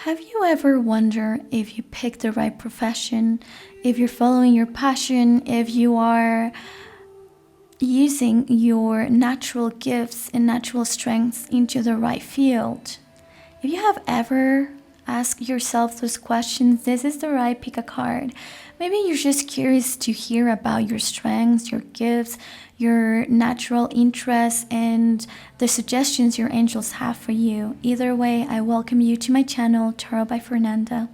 Have you ever wondered if you picked the right profession, if you're following your passion, if you are using your natural gifts and natural strengths into the right field? If you have ever asked yourself those questions, this is the right pick a card. Maybe you're just curious to hear about your strengths, your gifts, your natural interests, and the suggestions your angels have for you. Either way, I welcome you to my channel, Tarot by Fernanda.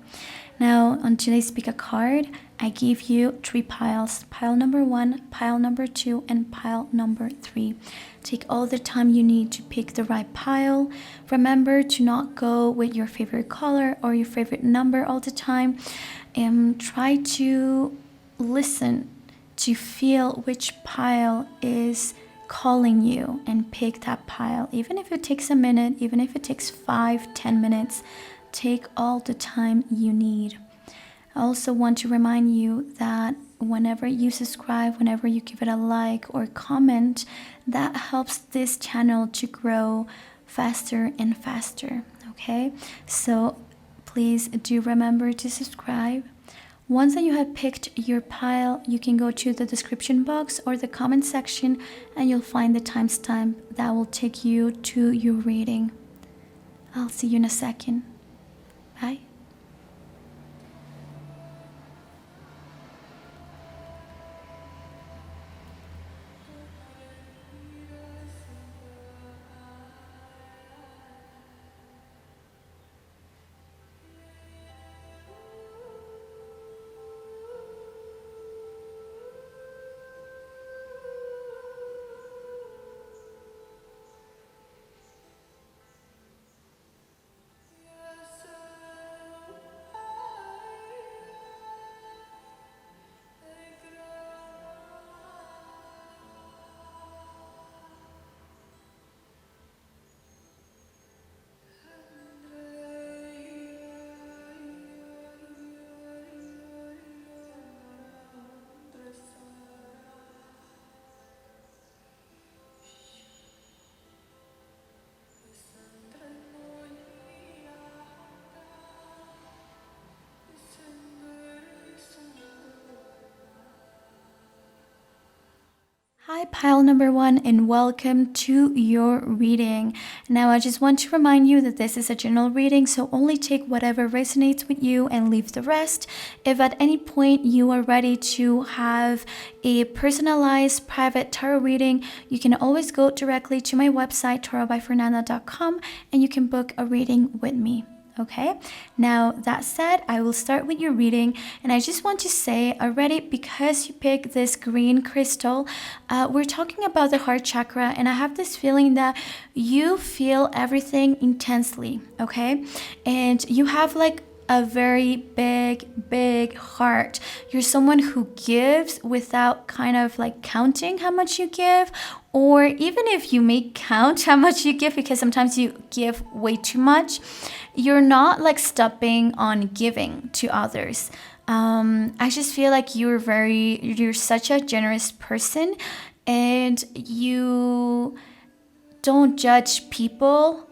Now, on today's pick a card, I give you 3 piles. Pile number 1, pile number 2, and pile number 3. Take all the time you need to pick the right pile. Remember to not go with your favorite color or your favorite number all the time. And try to listen to feel which pile is calling you and pick that pile. Even if it takes a minute, even if it takes 5-10 minutes, take all the time you need. I also want to remind you that whenever you subscribe, whenever you give it a like or comment, that helps this channel to grow faster and faster. Okay, so please do remember to subscribe. Once that you have picked your pile, you can go to the description box or the comment section and you'll find the timestamp that will take you to your reading. I'll see you in a second. Bye. Hi, pile number 1, and welcome to your reading. Now, I just want to remind you that this is a general reading, so only take whatever resonates with you and leave the rest. If at any point you are ready to have a personalized private tarot reading, you can always go directly to my website, tarotbyfernanda.com, and you can book a reading with me. Okay, now that said, I will start with your reading, and I just want to say already, because you picked this green crystal, we're talking about the heart chakra, and I have this feeling that you feel everything intensely, okay, and you have like a very big heart. You're someone who gives without kind of like counting how much you give, or even if you may count how much you give, because sometimes you give way too much, you're not like stopping on giving to others. I just feel like you're such a generous person, and you don't judge people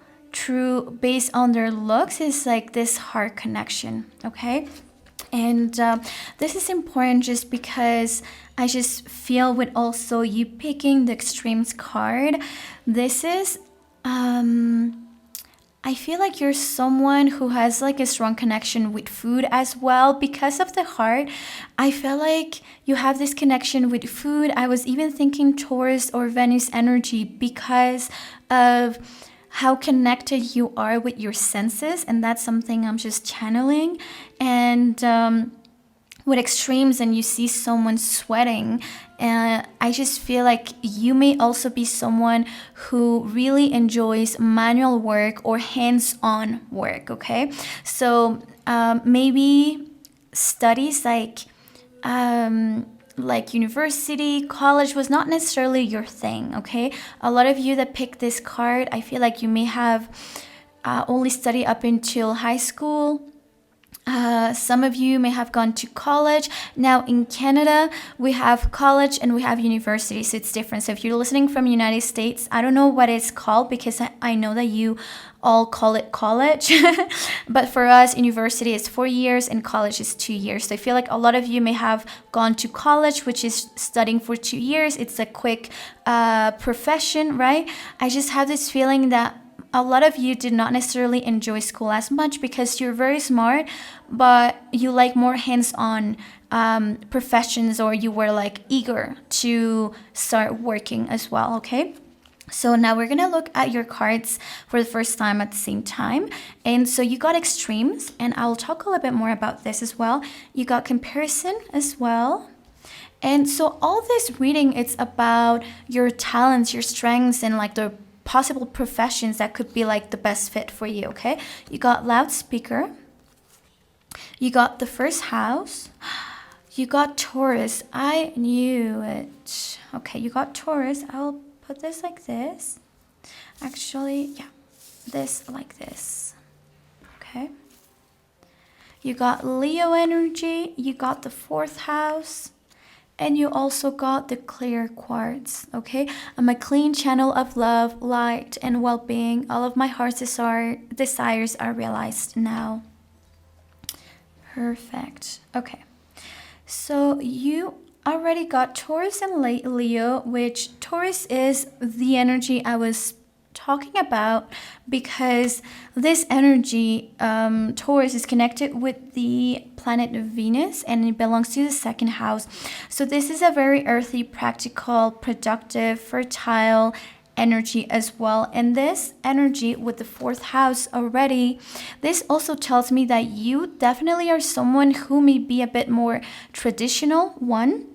based on their looks. Is like this heart connection, okay? And this is important just because I just feel with also you picking the extremes card, this is I feel like you're someone who has like a strong connection with food as well because of the heart. I feel like you have this connection with food. I was even thinking Taurus or Venus energy because of how connected you are with your senses, and that's something I'm just channeling. And with extremes and you see someone sweating, I just feel like you may also be someone who really enjoys manual work or hands-on work, okay? So maybe studies like university, college was not necessarily your thing, okay? A lot of you that picked this card, I feel like you may have only studied up until high school. Some of you may have gone to college. Now in Canada, we have college and we have university, so it's different. So if you're listening from United States, I don't know what it's called because I know that you all call it college. But for us, university is 4 years and college is 2 years. So I feel like a lot of you may have gone to college, which is studying for 2 years. It's a quick profession, right? I just have this feeling that a lot of you did not necessarily enjoy school as much because you're very smart, but you like more hands-on professions, or you were like eager to start working as well, okay? So now we're gonna look at your cards for the first time at the same time. And so you got extremes, and I'll talk a little bit more about this as well. You got comparison as well. And so all this reading, it's about your talents, your strengths, and like the possible professions that could be like the best fit for you, okay? You got loudspeaker. You got the first house. You got Taurus. I knew it. Okay, you got Taurus. I'll put this like this. Actually, yeah, this like this. Okay. You got Leo energy. You got the fourth house. And you also got the clear quartz, okay? I'm a clean channel of love, light, and well-being. All of my heart's desires are realized now. Perfect. Okay. So you already got Taurus and Leo, which Taurus is the energy I was talking about, because this energy, Taurus, is connected with the planet Venus, and it belongs to the second house. So this is a very earthy, practical, productive, fertile energy as well. And this energy with the fourth house already, this also tells me that you definitely are someone who may be a bit more traditional, one,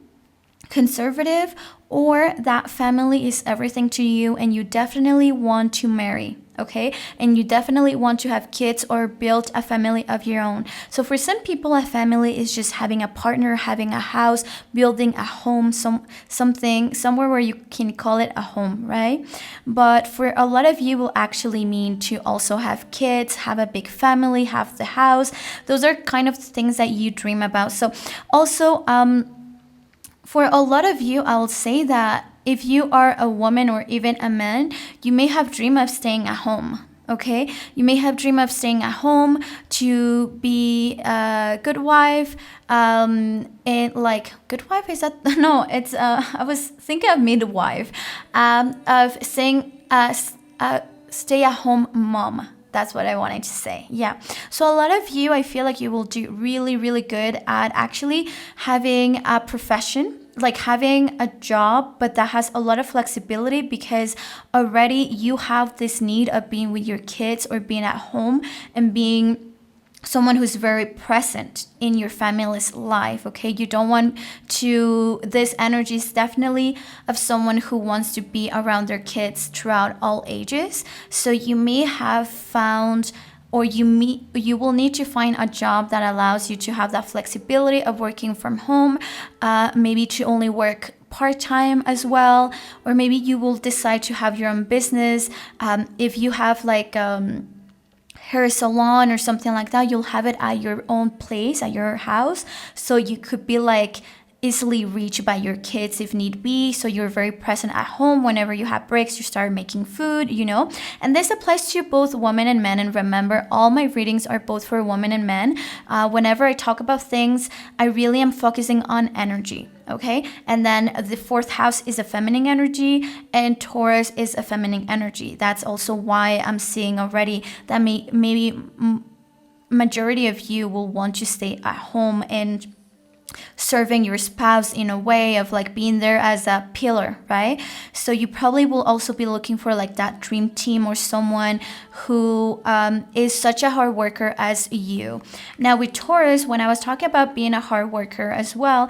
conservative, or that family is everything to you and you definitely want to marry, okay? And you definitely want to have kids or build a family of your own. So for some people, a family is just having a partner, having a house, building a home, somewhere where you can call it a home, right? But for a lot of you, will actually mean to also have kids, have a big family, have the house. Those are kind of things that you dream about. So also, for a lot of you, I'll say that if you are a woman or even a man, you may have dream of staying at home, okay? You may have dream of staying at home to be a good wife, and like, good wife, is that, no, it's, I was thinking of midwife, of saying, stay at home mom. That's what I wanted to say. Yeah. So a lot of you, I feel like you will do really, really good at actually having a profession, like having a job, but that has a lot of flexibility, because already you have this need of being with your kids or being at home and being someone who's very present in your family's life, okay? You don't want to, this energy is definitely of someone who wants to be around their kids throughout all ages. So you may have found, or you will need to find a job that allows you to have that flexibility of working from home, maybe to only work part-time as well, or maybe you will decide to have your own business. If you have like hair salon or something like that, you'll have it at your own place, at your house, so you could be like easily reached by your kids if need be. So you're very present at home. Whenever you have breaks, you start making food, you know. And this applies to both women and men. And remember, all my readings are both for women and men. Whenever I talk about things, I really am focusing on energy, okay? And then the fourth house is a feminine energy, and Taurus is a feminine energy. That's also why I'm seeing already that maybe majority of you will want to stay at home and serving your spouse in a way of like being there as a pillar, right? So you probably will also be looking for like that dream team, or someone who is such a hard worker as you. Now with Taurus, when I was talking about being a hard worker as well,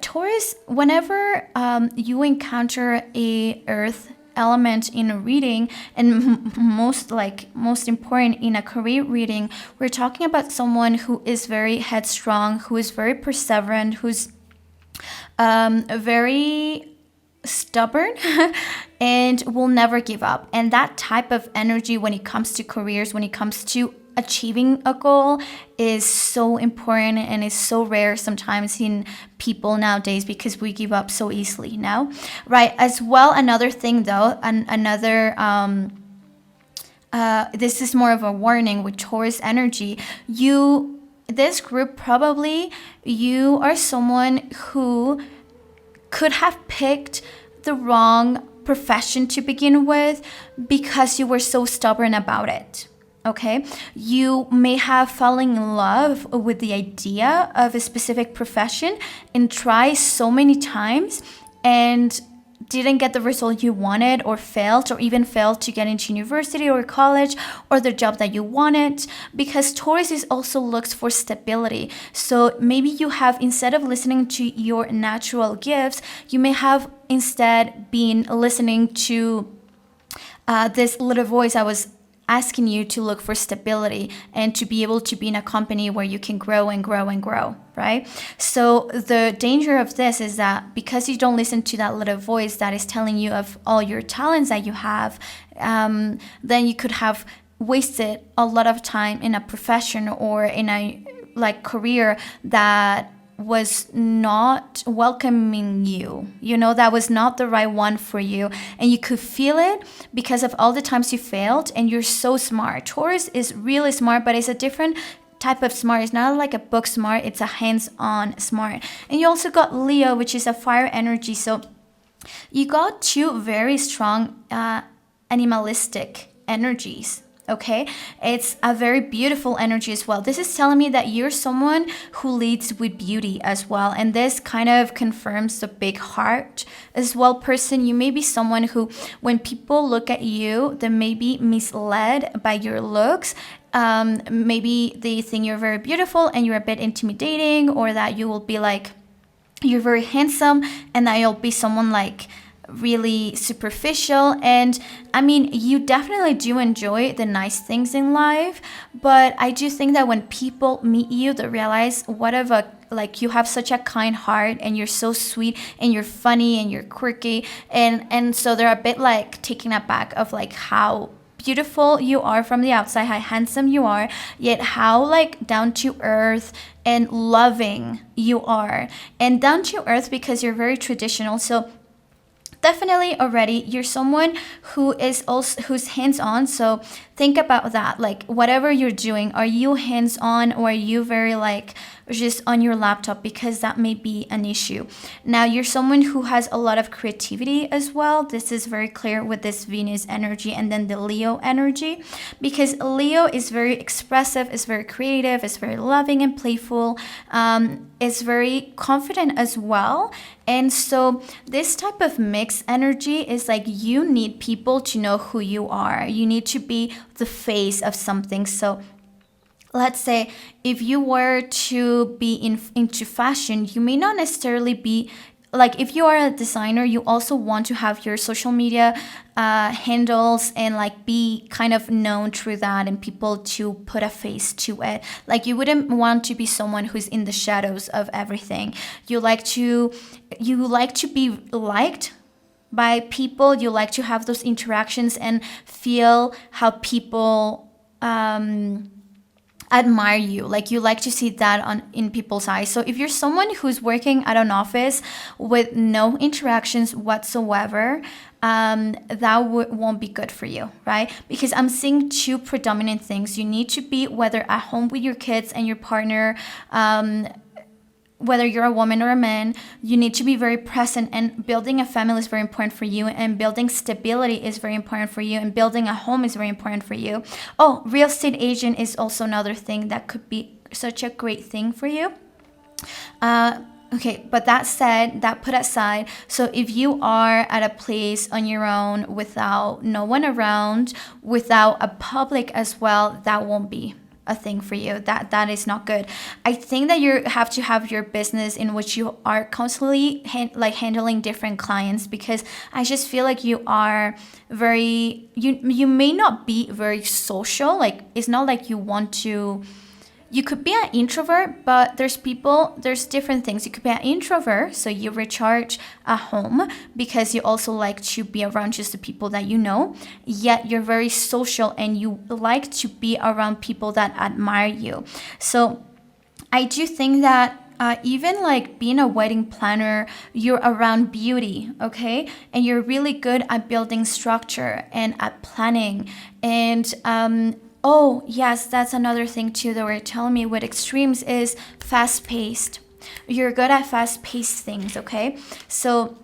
Taurus, whenever you encounter a earth element in a reading, and most important in a career reading, we're talking about someone who is very headstrong, who is very perseverant, who's very stubborn and will never give up. And that type of energy, when it comes to careers, when it comes to achieving a goal is so important and is so rare sometimes in people nowadays because we give up so easily now, right? As well, another thing though, another this is more of a warning with Taurus energy. This group, probably you are someone who could have picked the wrong profession to begin with because you were so stubborn about it. Okay, you may have fallen in love with the idea of a specific profession and try so many times and didn't get the result you wanted, or even failed to get into university or college or the job that you wanted, because Taurus is also looks for stability. So maybe you have, instead of listening to your natural gifts, you may have instead been listening to this little voice I was asking you to look for stability and to be able to be in a company where you can grow and grow and grow, right? So the danger of this is that because you don't listen to that little voice that is telling you of all your talents that you have, then you could have wasted a lot of time in a profession or in a career that was not welcoming you, that was not the right one for you, and you could feel it because of all the times you failed. And you're so smart. Taurus is really smart, but it's a different type of smart. It's not like a book smart, it's a hands-on smart. And you also got Leo, which is a fire energy. So you got two very strong animalistic energies. Okay, it's a very beautiful energy as well. This is telling me that you're someone who leads with beauty as well. And this kind of confirms the big heart as well person. You may be someone who, when people look at you, they may be misled by your looks. Maybe they think you're very beautiful and you're a bit intimidating, or that you will be like, you're very handsome, and that you'll be someone like really superficial. And I mean, you definitely do enjoy the nice things in life, but I do think that when people meet you, they realize you have such a kind heart, and you're so sweet, and you're funny, and you're quirky, and so they're a bit taken aback of how beautiful you are from the outside, how handsome you are, yet how down to earth and loving you are. And down to earth because you're very traditional. So definitely already you're someone who's hands-on. So think about that. Whatever you're doing, are you hands-on, or are you very just on your laptop? Because that may be an issue. Now, you're someone who has a lot of creativity as well. This is very clear with this Venus energy and then the Leo energy, because Leo is very expressive, is very creative, is very loving and playful, is very confident as well. And so this type of mixed energy is you need people to know who you are. You need to be the face of something. So let's say if you were to be into fashion, you may not necessarily be if you are a designer, you also want to have your social media handles and be kind of known through that, and people to put a face to it. You wouldn't want to be someone who's in the shadows of everything. You like to be liked by people. You like to have those interactions and feel how people admire you. You like to see that in people's eyes. So if you're someone who's working at an office with no interactions whatsoever, that won't be good for you, right? Because I'm seeing two predominant things. You need to be, whether at home with your kids and your partner, whether you're a woman or a man, you need to be very present, and building a family is very important for you, and building stability is very important for you, and building a home is very important for you. Oh, real estate agent is also another thing that could be such a great thing for you. Okay, but that put aside, so if you are at a place on your own without no one around, without a public as well, that won't be a thing for you. That is not good. I think that you have to have your business in which you are constantly handling different clients, because I just feel like you are you may not be very social. It's not like you want to you could be an introvert, but there's different things. You could be an introvert, so you recharge at home because you also like to be around just the people that you know, yet you're very social and you like to be around people that admire you. So I do think that even like being a wedding planner, you're around beauty, okay? And you're really good at building structure and at planning. And oh, yes, that's another thing too that we're telling me with extremes is fast paced. You're good at fast paced things, okay? So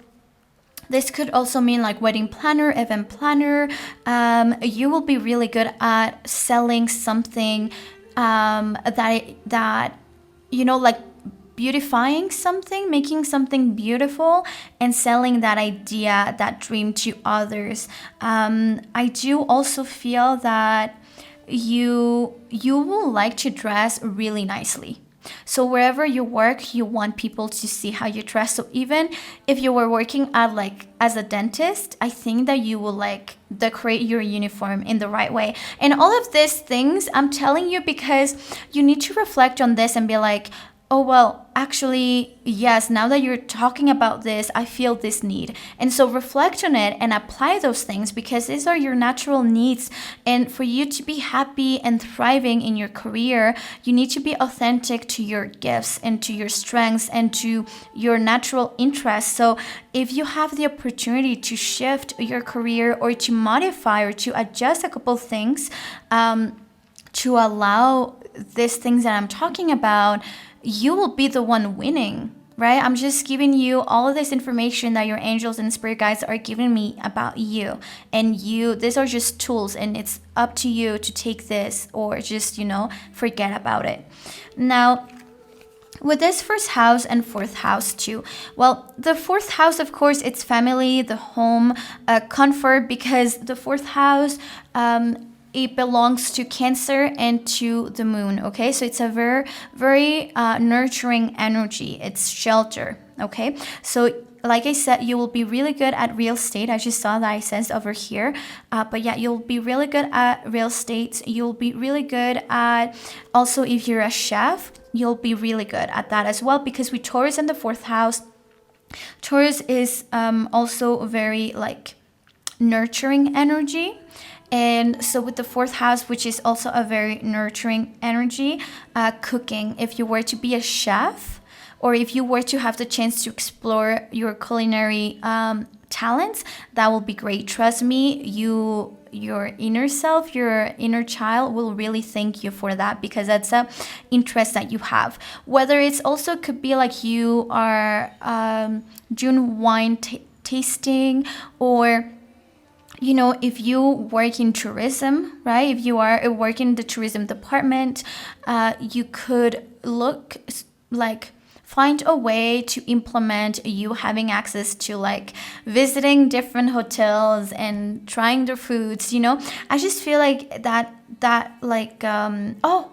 this could also mean like wedding planner, event planner. You will be really good at selling something that like beautifying something, making something beautiful, and selling that idea, that dream to others. I do also feel that you will like to dress really nicely. So wherever you work, you want people to see how you dress. So even if you were working at like as a dentist, I think that you will like decorate your uniform in the right way. And all of these things I'm telling you because you need to reflect on this and be like, oh, well, actually, yes, now that you're talking about this, I feel this need. And so reflect on it and apply those things because these are your natural needs. And for you to be happy and thriving in your career, you need to be authentic to your gifts and to your strengths and to your natural interests. So if you have the opportunity to shift your career or to modify or to adjust a couple things to allow these things that I'm talking about, you will be the one winning, right? I'm just giving you all of this information that your angels and spirit guides are giving me about you. And these are just tools, and it's up to you to take this or just, forget about it. Now, with this first house and fourth house too. Well, the fourth house, of course, it's family, the home, comfort, because the fourth house, it belongs to Cancer and to the moon, okay? So it's a very, very nurturing energy. It's shelter, okay? So like I said, you will be really good at real estate. I just saw that I said over here. But yeah, you'll be really good at real estate. You'll be really good at, also if you're a chef, you'll be really good at that as well, because with Taurus in the fourth house, Taurus is also very like nurturing energy. And so with the fourth house, which is also a very nurturing energy, cooking, if you were to be a chef or if you were to have the chance to explore your culinary talents, that will be great. Trust me, your inner self, your inner child will really thank you for that, because that's a interest that you have. Whether it's also could be like you are doing wine tasting, or if you work in tourism, right? If you are working in the tourism department, you could find a way to implement you having access to like visiting different hotels and trying their foods. I just feel like that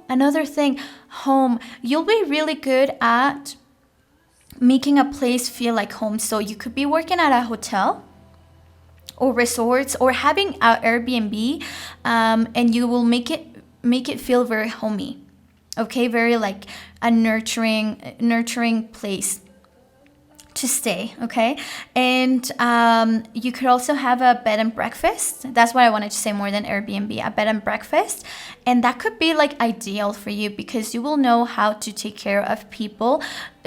another thing, home. You'll be really good at making a place feel like home. So you could be working at a hotel or resorts or having an Airbnb, and you will make it feel very homey, okay? Very like a nurturing place to stay, okay? And you could also have a bed and breakfast. That's what I wanted to say more than Airbnb, a bed and breakfast. And that could be like ideal for you because you will know how to take care of people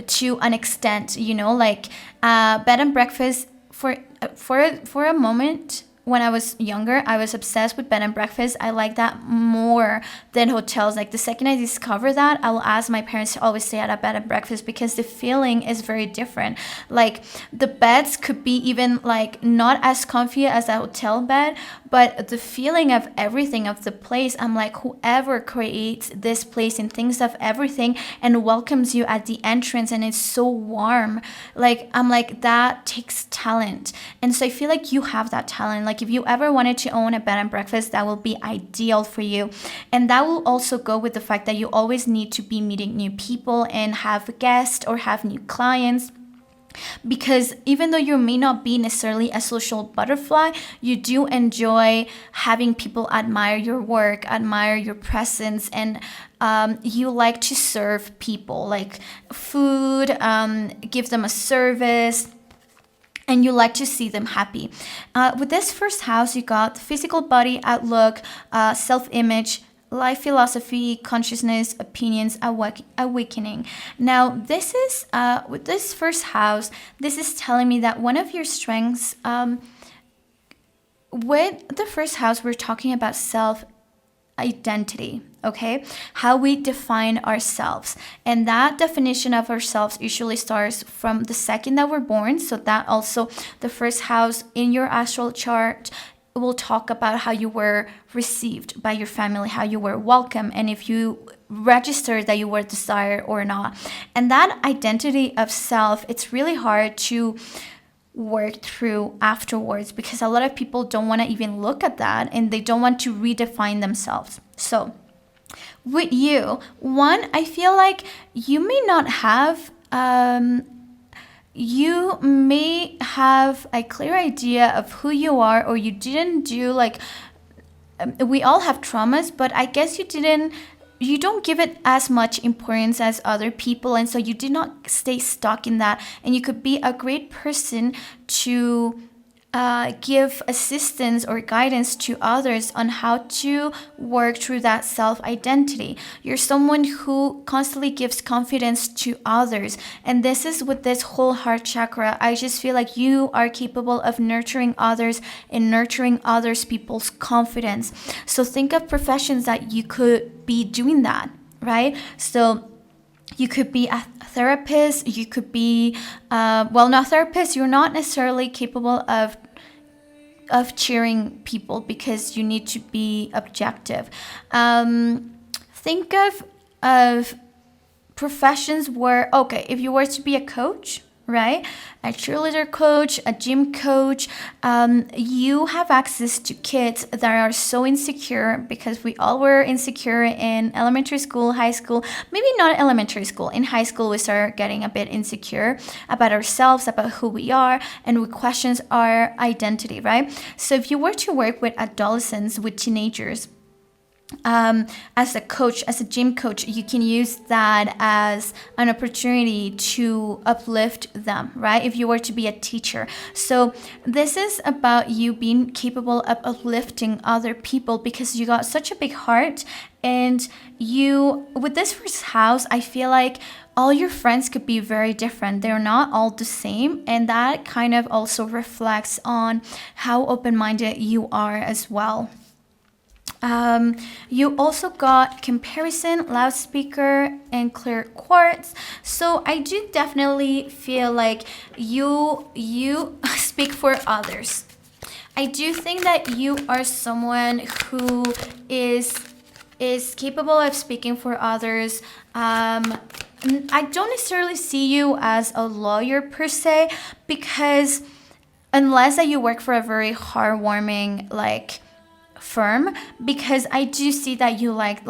to an extent, like bed and breakfast. For a moment, when I was younger, I was obsessed with bed and breakfast. I like that more than hotels. Like the second I discover that, I will ask my parents to always stay at a bed and breakfast because the feeling is very different. Like the beds could be even like not as comfy as a hotel bed, but the feeling of everything of the place, I'm like, whoever creates this place and thinks of everything and welcomes you at the entrance, and it's so warm. Like I'm like, that takes talent. And so I feel like you have that talent. Like if you ever wanted to own a bed and breakfast, that will be ideal for you. And that will also go with the fact that you always need to be meeting new people and have guests or have new clients. Because even though you may not be necessarily a social butterfly, you do enjoy having people admire your work, admire your presence, and you like to serve people, like food, give them a service, and you like to see them happy. With this first house, you got physical body, outlook, self-image, life philosophy, consciousness, opinions, awakening. Now, this is with this first house. This is telling me that one of your strengths. With the first house, we're talking about self identity, okay? How we define ourselves. And that definition of ourselves usually starts from the second that we're born. So that also the first house in your astral chart will talk about how you were received by your family, how you were welcome, and if you registered that you were desired or not. And that identity of self, it's really hard to work through afterwards, because a lot of people don't want to even look at that, and they don't want to redefine themselves. So with you, one, I feel like you may not have you may have a clear idea of who you are, or you didn't do like we all have traumas, but I guess you don't give it as much importance as other people, and so you did not stay stuck in that, and you could be a great person to give assistance or guidance to others on how to work through that self-identity. You're someone who constantly gives confidence to others, and this is with this whole heart chakra. I just feel like you are capable of nurturing others and nurturing others people's confidence. So think of professions that you could be doing that, right? So you could be a therapist, you could be not therapist, you're not necessarily capable of cheering people because you need to be objective. Think of professions where, okay, if you were to be a coach, right? A cheerleader coach, a gym coach, you have access to kids that are so insecure, because we all were insecure in elementary school, high school, maybe not elementary school. In high school, we start getting a bit insecure about ourselves, about who we are, and we question our identity, right? So if you were to work with adolescents, with teenagers, as a coach, as a gym coach, you can use that as an opportunity to uplift them, right? If you were to be a teacher. So this is about you being capable of uplifting other people, because you got such a big heart, and you, with this first house, I feel like all your friends could be very different. They're not all the same, and that kind of also reflects on how open-minded you are as well. You also got comparison, loudspeaker, and clear quartz. So I do definitely feel like you speak for others. I do think that you are someone who is capable of speaking for others. I don't necessarily see you as a lawyer per se, because unless that you work for a very heartwarming firm, because I do see that you like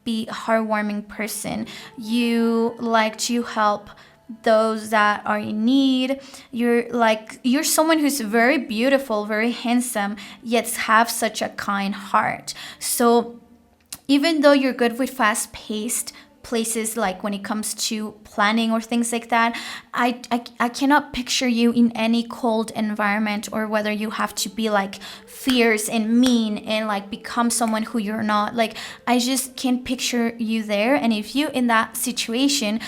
be a heartwarming person. You like to help those that are in need. You're someone who's very beautiful, very handsome, yet have such a kind heart. So even though you're good with fast-paced places, like when it comes to planning or things like that, I cannot picture you in any cold environment, or whether you have to be like fierce and mean and like become someone who you're not. Like, I just can't picture you there. And if you in that situation,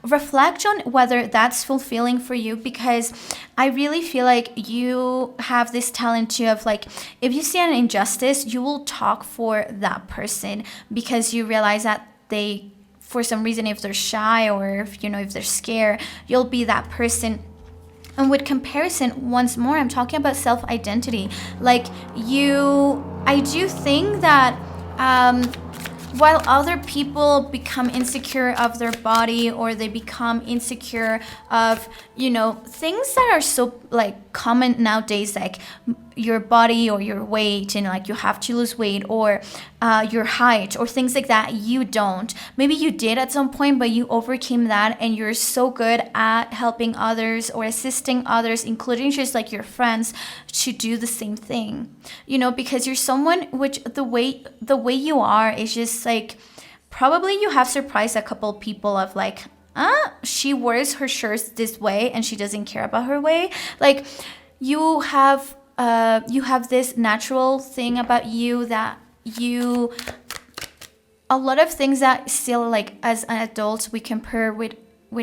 reflect on whether that's fulfilling for you, because I really feel like you have this talent too of like, if you see an injustice, you will talk for that person, because you realize that they, for some reason, if they're shy, or if they're scared, you'll be that person. And with comparison, once more, I'm talking about self-identity. Like I do think that while other people become insecure of their body, or they become insecure of things that are so like common nowadays, like your body or your weight, and like you have to lose weight, or your height or things like that. You don't. Maybe you did at some point, but you overcame that, and you're so good at helping others or assisting others, including just like your friends, to do the same thing. You know, because you're someone which the way you are is just like, probably you have surprised a couple people of like, she wears her shirts this way and she doesn't care about her way. Like you have this natural thing about you that a lot of things that still, like as an adult, we compare with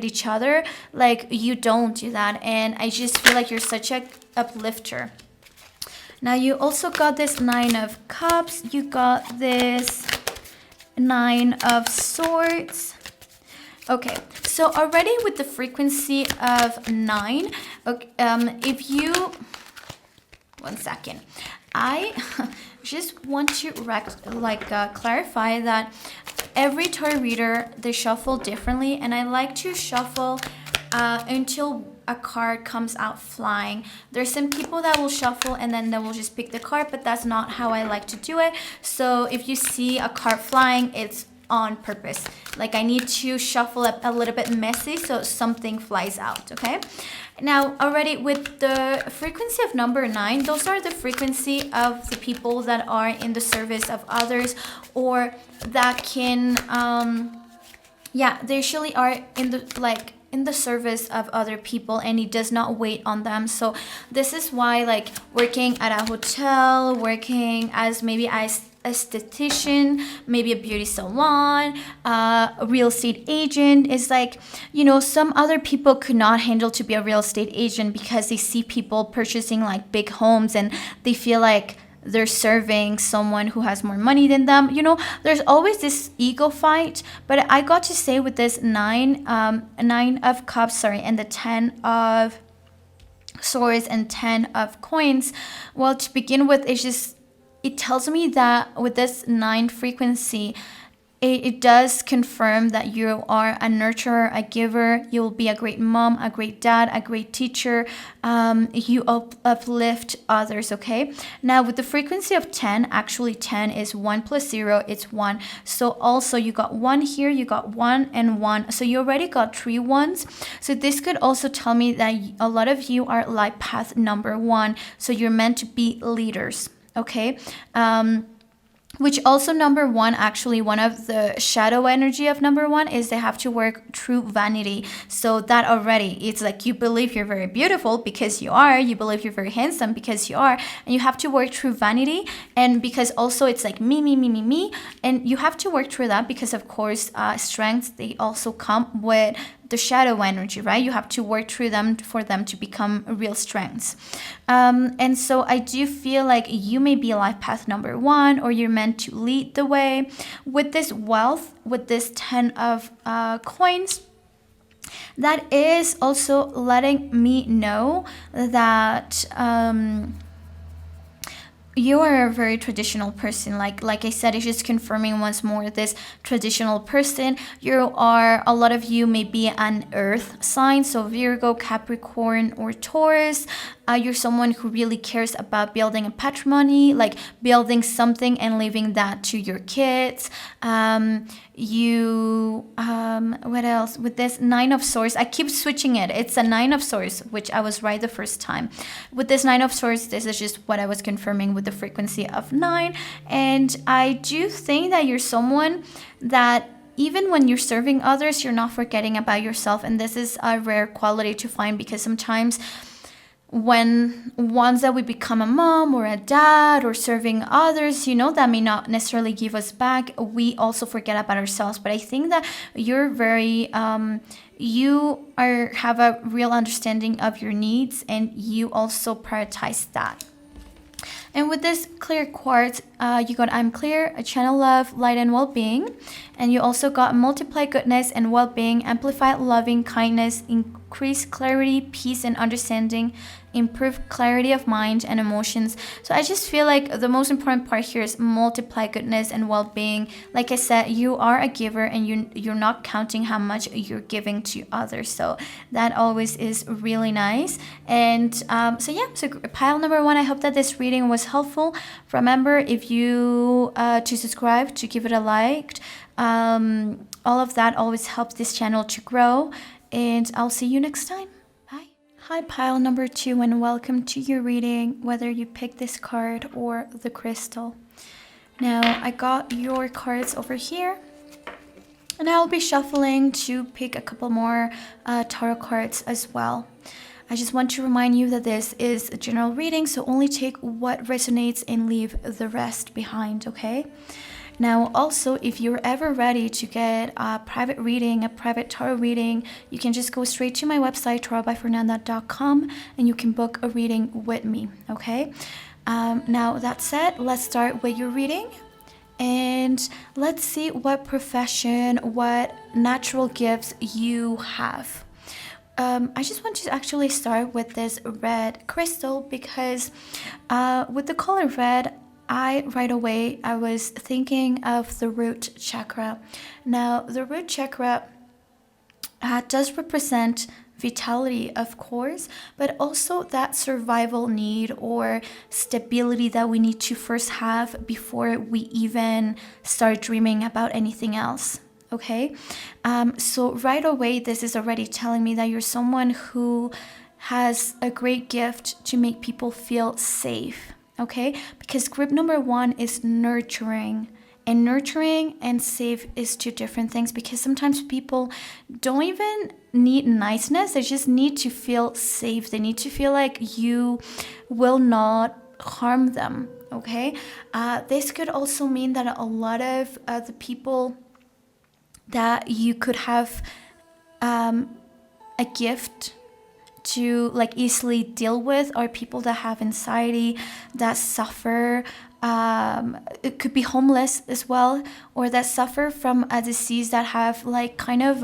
each other. Like you don't do that, and I just feel like you're such a uplifter. Now you also got this 9 of Cups. You got this 9 of Swords. Okay, so already with the frequency of 9, okay, if you, one second, I just want to clarify that every tarot reader, they shuffle differently, and I like to shuffle until a card comes out flying. There's some people that will shuffle and then they will just pick the card, but that's not how I like to do it. So if you see a card flying, it's on purpose. Like I need to shuffle it a little bit messy so something flies out, okay? Now already with the frequency of number 9, those are the frequency of the people that are in the service of others, or that can they usually are in the service of other people, and it does not wait on them. So this is why, like working at a hotel, working as maybe as a esthetician, maybe a beauty salon, a real estate agent, is like, you know, some other people could not handle to be a real estate agent because they see people purchasing like big homes and they feel like they're serving someone who has more money than them. You know, there's always this ego fight. But I got to say with this 9 of Cups, and the 10 of Swords and 10 of Coins, well, to begin with, it tells me that with this 9 frequency, it does confirm that you are a nurturer, a giver. You will be a great mom, a great dad, a great teacher. You uplift others, okay? Now, with the frequency of 10, actually 10 is 1 plus 0, it's 1. So also you got 1 here, you got 1 and 1. So you already got 3 ones. So this could also tell me that a lot of you are life path number 1. So you're meant to be leaders, okay? Which also number 1, actually one of the shadow energy of number 1 is they have to work through vanity. So that already, it's like you believe you're very beautiful because you are, you believe you're very handsome because you are, and you have to work through vanity. And because also it's like me, and you have to work through that because of course strengths, they also come with the shadow energy, right? You have to work through them for them to become real strengths. And so I do feel like you may be life path number 1, or you're meant to lead the way. With this wealth, with this 10 of Coins, that is also letting me know that you are a very traditional person. Like I said, it's just confirming once more this traditional person. You are, a lot of you may be an earth sign, so Virgo, Capricorn, or Taurus. You're someone who really cares about building a patrimony, like building something and leaving that to your kids. What else? With this 9 of Swords, I keep switching it. It's a 9 of Swords, which I was right the first time. With this 9 of Swords, this is just what I was confirming with the frequency of 9. And I do think that you're someone that even when you're serving others, you're not forgetting about yourself. And this is a rare quality to find, because sometimes once that we become a mom or a dad or serving others, you know, that may not necessarily give us back, we also forget about ourselves. But I think that you're very have a real understanding of your needs, and you also prioritize that. And with this clear quartz, you got I'm clear, a channel love, light, and well-being. And you also got multiply goodness and well-being, amplify loving kindness, increase clarity, peace, and understanding, improve clarity of mind and emotions. So I just feel like the most important part here is multiply goodness and well-being. Like I said, you are a giver, and you're not counting how much you're giving to others. So that always is really nice. And so pile number 1, I hope that this reading was helpful. Remember, if you to subscribe, to give it a like, all of that always helps this channel to grow. And I'll see you next time. Hi, pile number 2, and welcome to your reading, whether you pick this card or the crystal. Now, I got your cards over here, and I'll be shuffling to pick a couple more tarot cards as well. I just want to remind you that this is a general reading, so only take what resonates and leave the rest behind, okay? Now, also, if you're ever ready to get a private reading, a private tarot reading, you can just go straight to my website, tarotbyfernanda.com, and you can book a reading with me, okay? Now, that said, let's start with your reading. And let's see what profession, what natural gifts you have. I just want to actually start with this red crystal because with the color red, right away I was thinking of the root chakra. Now, the root chakra does represent vitality, of course, but also that survival need or stability that we need to first have before we even start dreaming about anything else. Okay, so right away, this is already telling me that you're someone who has a great gift to make people feel safe. Okay, because group number 1 is nurturing, and nurturing and safe is 2 different things, because sometimes people don't even need niceness, they just need to feel safe. They need to feel like you will not harm them. Okay, this could also mean that a lot of the people that you could have a gift to like easily deal with are people that have anxiety, that suffer, it could be homeless as well, or that suffer from a disease that have like kind of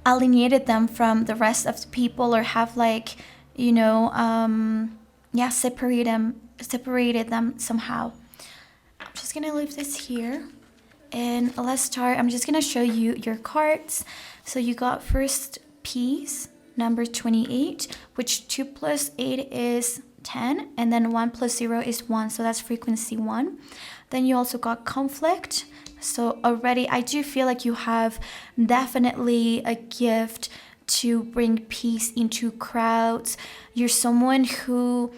alienated them from the rest of the people, or have like, separated them somehow. I'm just gonna leave this here. And let's start. I'm just going to show you your cards. So you got first peace, number 28, which 2 plus 8 is 10. And then 1 plus 0 is 1. So that's frequency 1. Then you also got conflict. So already I do feel like you have definitely a gift to bring peace into crowds. You're someone who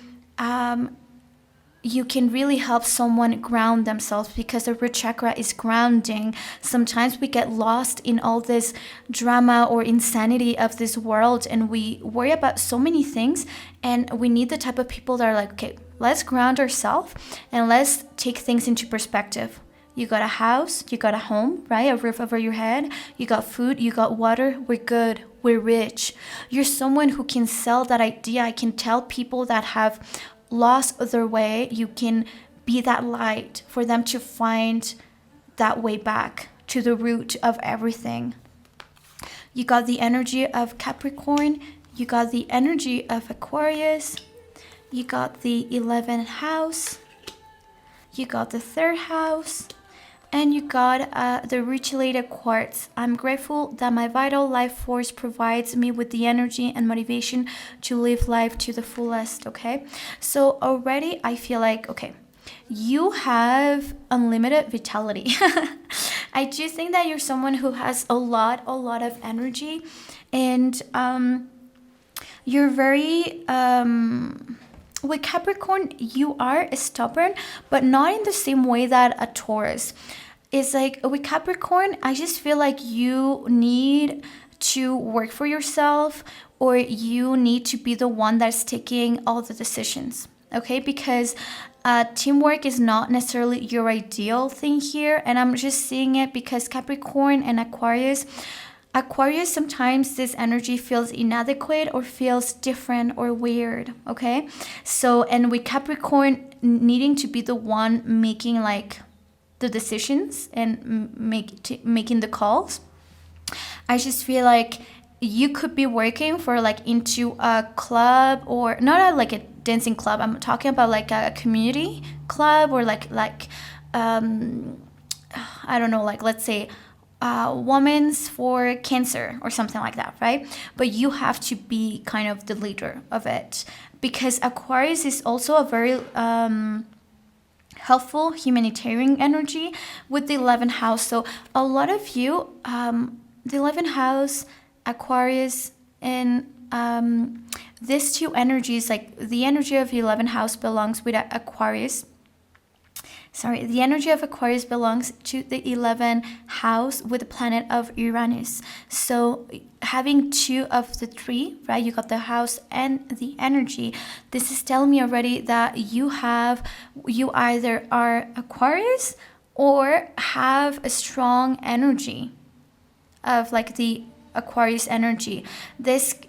you can really help someone ground themselves, because the root chakra is grounding. Sometimes we get lost in all this drama or insanity of this world, and we worry about so many things, and we need the type of people that are like, okay, let's ground ourselves and let's take things into perspective. You got a house, you got a home, right? A roof over your head, you got food, you got water, we're good, we're rich. You're someone who can sell that idea. I can tell people that have lost their way, you can be that light for them to find that way back to the root of everything. You got the energy of Capricorn, you got the energy of Aquarius, you got the 11th house, you got the 3rd house, and you got the retilated quartz. I'm grateful that my vital life force provides me with the energy and motivation to live life to the fullest, okay? So already I feel like, okay, you have unlimited vitality. I do think that you're someone who has a lot of energy, and you're very... with Capricorn, you are stubborn, but not in the same way that a Taurus. It's like with Capricorn, I just feel like you need to work for yourself, or you need to be the one that's taking all the decisions, okay? Because teamwork is not necessarily your ideal thing here, and I'm just seeing it because Capricorn and Aquarius, sometimes this energy feels inadequate or feels different or weird, okay? So, and with Capricorn needing to be the one making like the decisions and making the calls, I just feel like you could be working for like into a club, or not like a dancing club. I'm talking about like a community club, or like I don't know, like let's say women's for cancer or something like that, right? But you have to be kind of the leader of it, because Aquarius is also a very helpful humanitarian energy with the 11th house. So a lot of you, the 11th house, Aquarius, and these two energies, like the energy of the 11th house belongs with Aquarius. Sorry, the energy of Aquarius belongs to the 11th house with the planet of Uranus. So having two of the three, right? You got the house and the energy. This is telling me already that you either are Aquarius or have a strong energy of like the Aquarius energy. This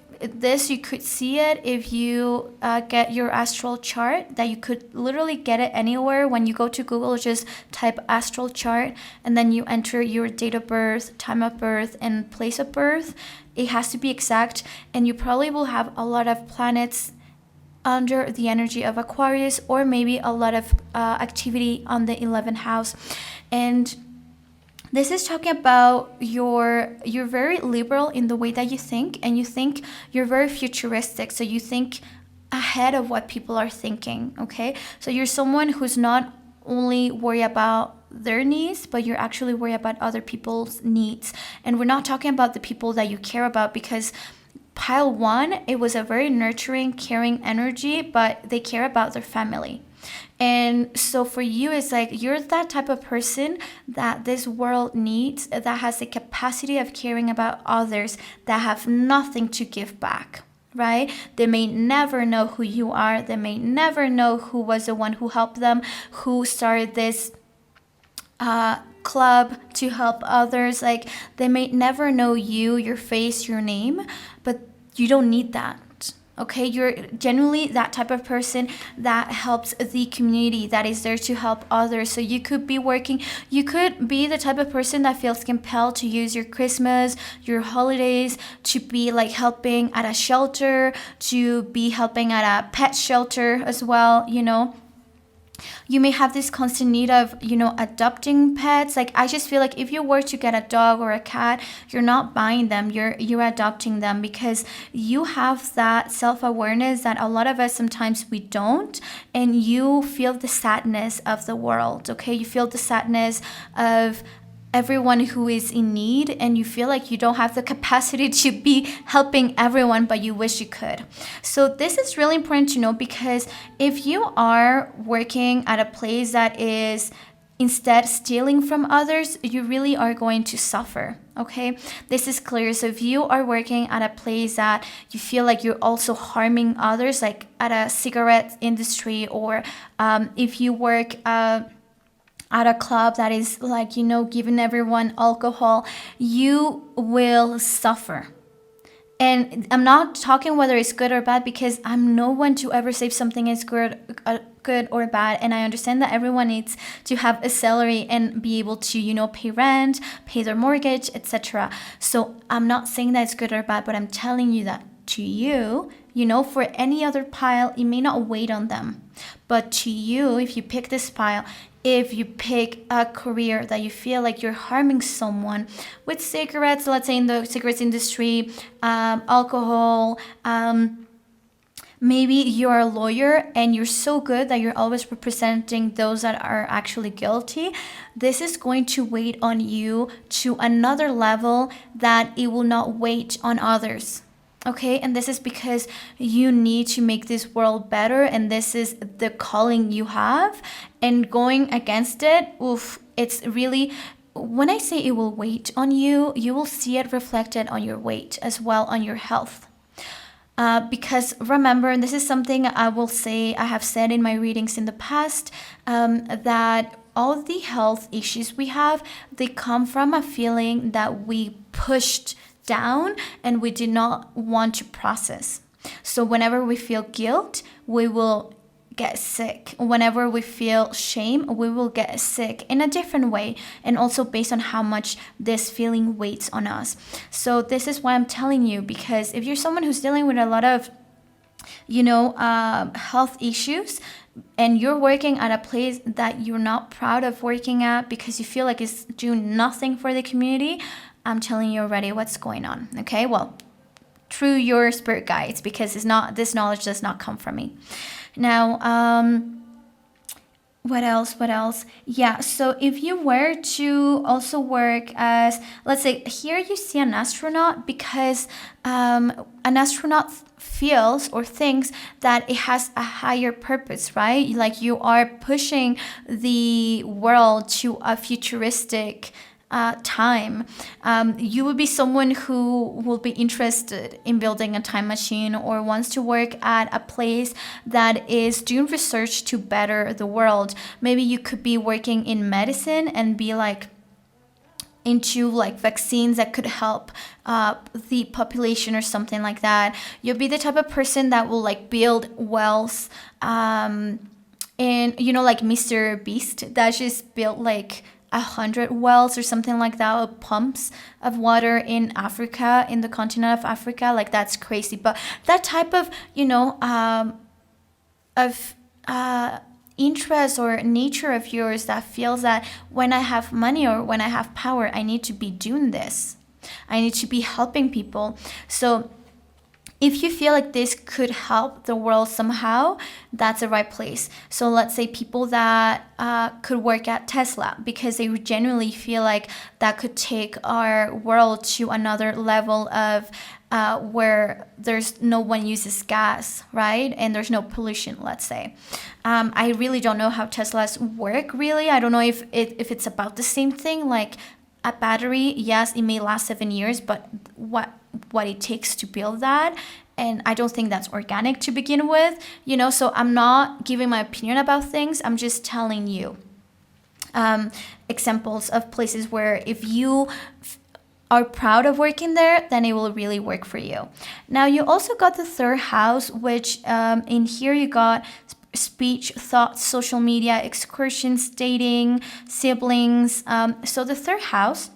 you could see it if you get your astral chart, that you could literally get it anywhere. When you go to Google, just type astral chart and then you enter your date of birth, time of birth, and place of birth. It has to be exact, and you probably will have a lot of planets under the energy of Aquarius, or maybe a lot of activity on the 11th house. And this is talking about you're very liberal in the way that you think, and you think you're very futuristic. So you think ahead of what people are thinking, okay? So you're someone who's not only worried about their needs, but you're actually worried about other people's needs. And we're not talking about the people that you care about, because pile one, it was a very nurturing, caring energy, but they care about their family. And so for you, it's like you're that type of person that this world needs, that has the capacity of caring about others that have nothing to give back, right? They may never know who you are. They may never know who was the one who helped them, who started this club to help others. Like, they may never know you, your face, your name, but you don't need that. Okay, you're genuinely that type of person that helps the community, that is there to help others. So you could be the type of person that feels compelled to use your Christmas, your holidays, to be like helping at a shelter, to be helping at a pet shelter as well, you know. You may have this constant need of, adopting pets. Like, I just feel like if you were to get a dog or a cat, you're not buying them, you're adopting them, because you have that self-awareness that a lot of us sometimes we don't, and you feel the sadness of the world, okay? You feel the sadness of everyone who is in need, and you feel like you don't have the capacity to be helping everyone, but you wish you could. So this is really important to know, because if you are working at a place that is instead stealing from others, you really are going to suffer, okay? This is clear. So if you are working at a place that you feel like you're also harming others, like at a cigarette industry, or if you work at a club that is like, giving everyone alcohol, you will suffer. And I'm not talking whether it's good or bad, because I'm no one to ever say if something is good or bad. And I understand that everyone needs to have a salary and be able to, pay rent, pay their mortgage, etc. So I'm not saying that it's good or bad, but I'm telling you that to you, for any other pile, it may not weigh on them. But to you, if you pick this pile, if you pick a career that you feel like you're harming someone with cigarettes, let's say in the cigarettes industry, alcohol, maybe you're a lawyer and you're so good that you're always representing those that are actually guilty, this is going to weigh on you to another level that it will not weigh on others. Okay, and this is because you need to make this world better, and this is the calling you have. And going against it, it's really, when I say it will weigh on you, you will see it reflected on your weight as well, on your health. Because remember, and this is something I will say, I have said in my readings in the past, that all the health issues we have, they come from a feeling that we pushed down and we did not want to process. So whenever we feel guilt, we will get sick. Whenever we feel shame, we will get sick in a different way, and also based on how much this feeling weighs on us. So this is why I'm telling you, because if you're someone who's dealing with a lot of health issues, and you're working at a place that you're not proud of working at because you feel like it's doing nothing for the community, I'm telling you already what's going on. Okay, well, through your spirit guides, because it's not, this knowledge does not come from me. Now, what else? Yeah, so if you were to also work as, let's say here you see an astronaut, because an astronaut feels or thinks that it has a higher purpose, right? Like you are pushing the world to a futuristic time. You would be someone who will be interested in building a time machine, or wants to work at a place that is doing research to better the world. Maybe you could be working in medicine and be like into like vaccines that could help the population or something like that. You'll be the type of person that will like build wells, and like Mr. Beast that just built like 100 wells or something like that, or pumps of water in Africa, in the continent of Africa. Like that's crazy. But that type of interest or nature of yours that feels that when I have money or when I have power, I need to be doing this, I need to be helping people. So if you feel like this could help the world somehow, that's the right place. So let's say people that could work at Tesla, because they genuinely feel like that could take our world to another level of where there's no one uses gas, right? And there's no pollution, let's say. I really don't know how Teslas work, really. I don't know if it's about the same thing, like a battery. Yes, it may last 7 years, but what it takes to build that, and I don't think that's organic to begin with, so I'm not giving my opinion about things. I'm just telling you examples of places where if you are proud of working there, then it will really work for you. Now you also got the third house, which in here you got speech, thoughts, social media, excursions, dating, siblings. So the third house,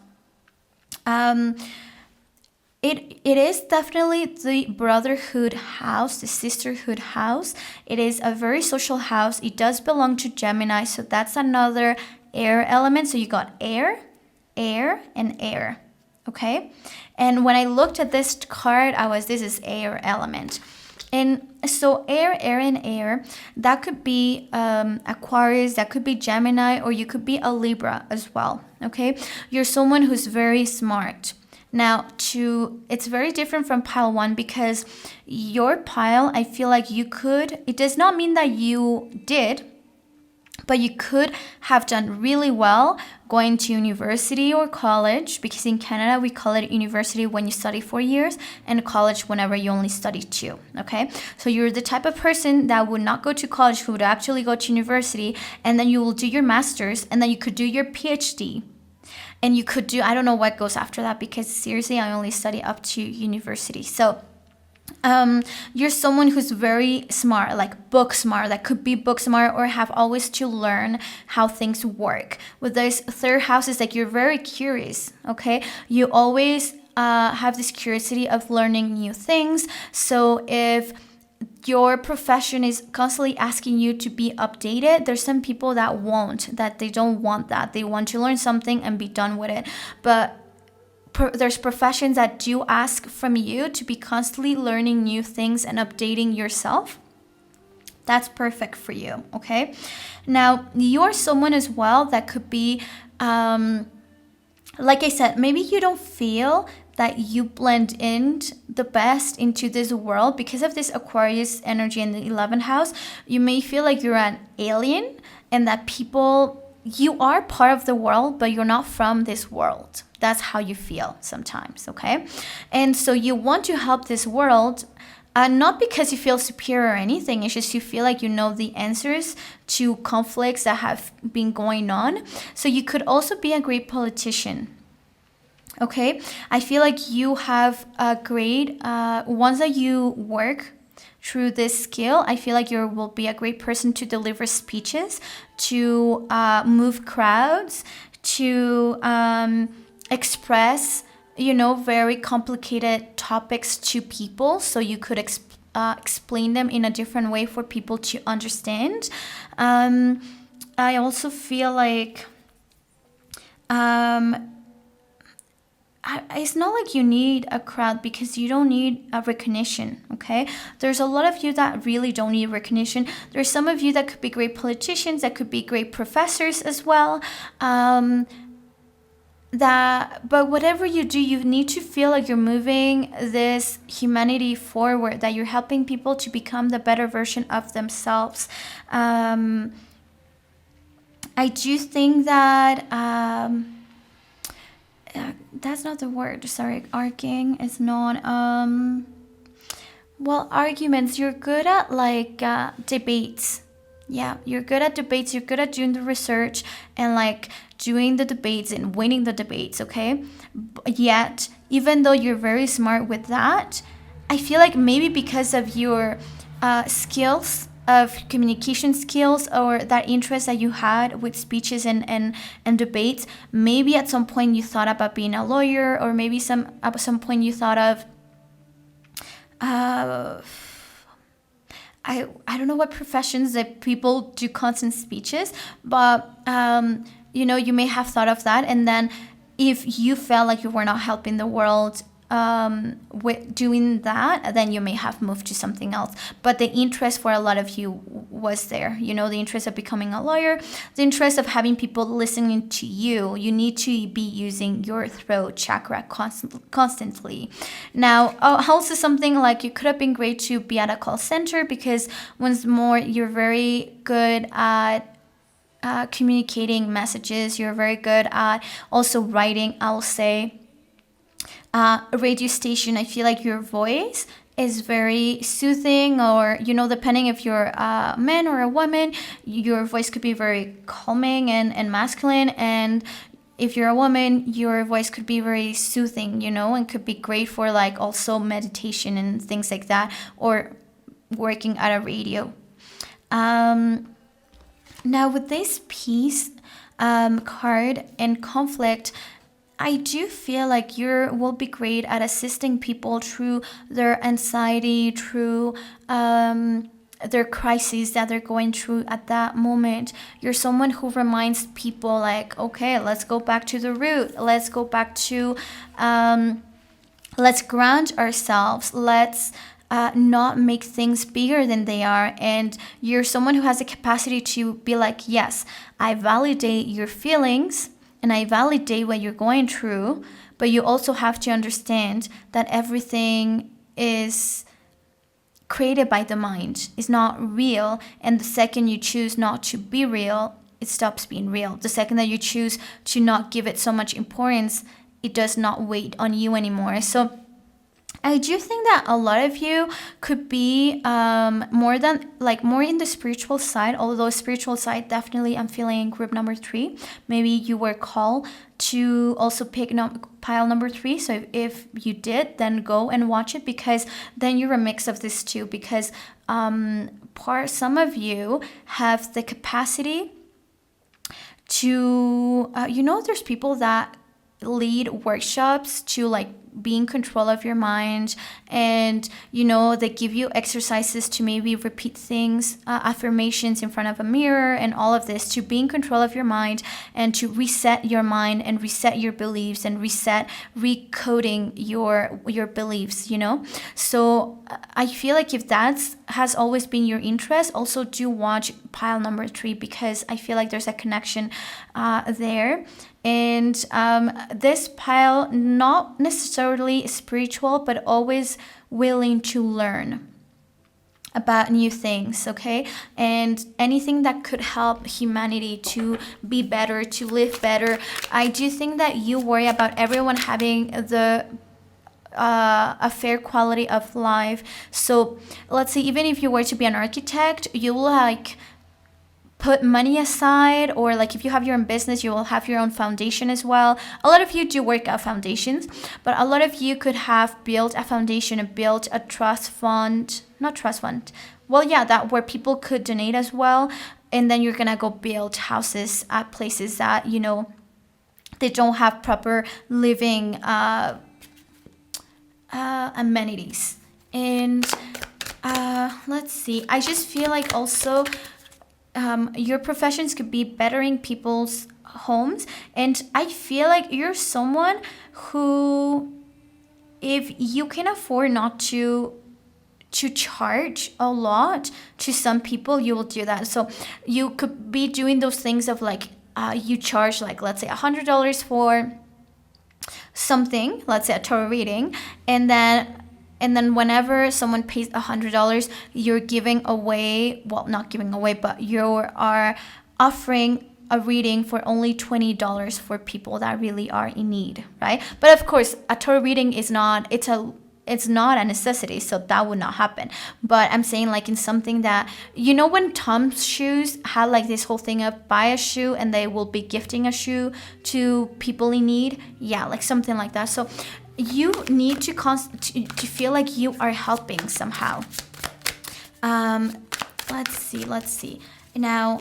It is definitely the brotherhood house, the sisterhood house. It is a very social house. It does belong to Gemini, so that's another air element. So you got air, and air, okay? And when I looked at this card, this is air element. And so air, and air, that could be Aquarius, that could be Gemini, or you could be a Libra as well, okay? You're someone who's very smart. Now, it's very different from pile 1, because your pile, I feel like it does not mean that you did, but you could have done really well going to university or college, because in Canada, we call it university when you study 4 years, and college whenever you only study 2, okay? So you're the type of person that would not go to college, who would actually go to university, and then you will do your master's, and then you could do your PhD. And you could do, I don't know what goes after that, because seriously, I only study up to university. So you're someone who's very smart, like book smart, that could be book smart, or have always to learn how things work. With this third house, is like you're very curious, okay? You always have this curiosity of learning new things. So if your profession is constantly asking you to be updated, there's some people that they don't want that. They want to learn something and be done with it. But there's professions that do ask from you to be constantly learning new things and updating yourself. That's perfect for you, okay? Now, you're someone as well that could be, like I said, maybe you don't feel that you blend in the best into this world because of this Aquarius energy in the 11th house. You may feel like you're an alien, and that you are part of the world, but you're not from this world. That's how you feel sometimes, okay? And so you want to help this world, not because you feel superior or anything. It's just you feel like you know the answers to conflicts that have been going on. So you could also be a great politician. Okay, I feel like you have a great, once that you work through this skill, I feel like you will be a great person to deliver speeches, to move crowds, to express, very complicated topics to people, so you could explain them in a different way for people to understand. I also feel like it's not like you need a crowd, because you don't need a recognition, okay? There's a lot of you that really don't need recognition. There's some of you that could be great politicians, that could be great professors as well. But whatever you do, you need to feel like you're moving this humanity forward, that you're helping people to become the better version of themselves. I do think that that's not the word. Sorry, arcing is not. Well, arguments. You're good at like debates. Yeah, you're good at debates. You're good at doing the research and like doing the debates and winning the debates. Okay, yet even though you're very smart with that, I feel like maybe because of your skills, of communication skills, or that interest that you had with speeches and debates, maybe at some point you thought about being a lawyer, or maybe at some point you thought of I don't know what professions that people do constant speeches, but you may have thought of that, and then if you felt like you were not helping the world with doing that, then you may have moved to something else. But the interest for a lot of you was there, the interest of becoming a lawyer, the interest of having people listening to you. You need to be using your throat chakra constantly. Now, also something like you could have been great to be at a call center, because once more, you're very good at communicating messages. You're very good at also writing, I'll say. A radio station, I feel like your voice is very soothing, or depending if you're a man or a woman, your voice could be very calming and masculine, and if you're a woman, your voice could be very soothing, and could be great for like also meditation and things like that, or working at a radio. Now with this peace card and conflict, I do feel like you will be great at assisting people through their anxiety, through their crises that they're going through at that moment. You're someone who reminds people like, okay, let's go back to the root. Let's go back to, let's ground ourselves. Let's not make things bigger than they are. And you're someone who has the capacity to be like, yes, I validate your feelings, and I validate what you're going through, but you also have to understand that everything is created by the mind. It's not real, and the second you choose not to be real, it stops being real. The second that you choose to not give it so much importance, it does not weigh on you anymore. So I do think that a lot of you could be more in the spiritual side, although spiritual side, definitely I'm feeling group number 3. Maybe you were called to also pick pile number 3. So if you did, then go and watch it, because then you're a mix of this too, because some of you have the capacity to, there's people that lead workshops to like be in control of your mind, and they give you exercises to maybe repeat things, affirmations in front of a mirror, and all of this to be in control of your mind and to reset your mind and reset your beliefs and recoding your beliefs. So I feel like if that has always been your interest, also do watch pile number 3, because I feel like there's a connection there. And this pile, not necessarily spiritual, but always willing to learn about new things, okay? And anything that could help humanity to be better, to live better. I do think that you worry about everyone having a fair quality of life. So let's say even if you were to be an architect, you will like put money aside, or like if you have your own business, you will have your own foundation as well. A lot of you do work out foundations, but a lot of you could have built a foundation and built a trust fund not trust fund. Well, yeah, that where people could donate as well. And then you're going to go build houses at places that, they don't have proper living amenities. And let's see. I just feel like also your professions could be bettering people's homes. And I feel like you're someone who, if you can afford not to charge a lot to some people, you will do that. So you could be doing those things of like you charge, like, let's say $100 for something, let's say a tarot reading, and then whenever someone pays $100, you're giving away, well, not giving away, but you are offering a reading for only $20 for people that really are in need, right? But of course, a tarot reading is not, it's not a necessity, so that would not happen. But I'm saying, like, in something that, when Tom's Shoes had like this whole thing of buy a shoe and they will be gifting a shoe to people in need. Yeah, like something like that. So you need to feel like you are helping somehow. Let's see. Now,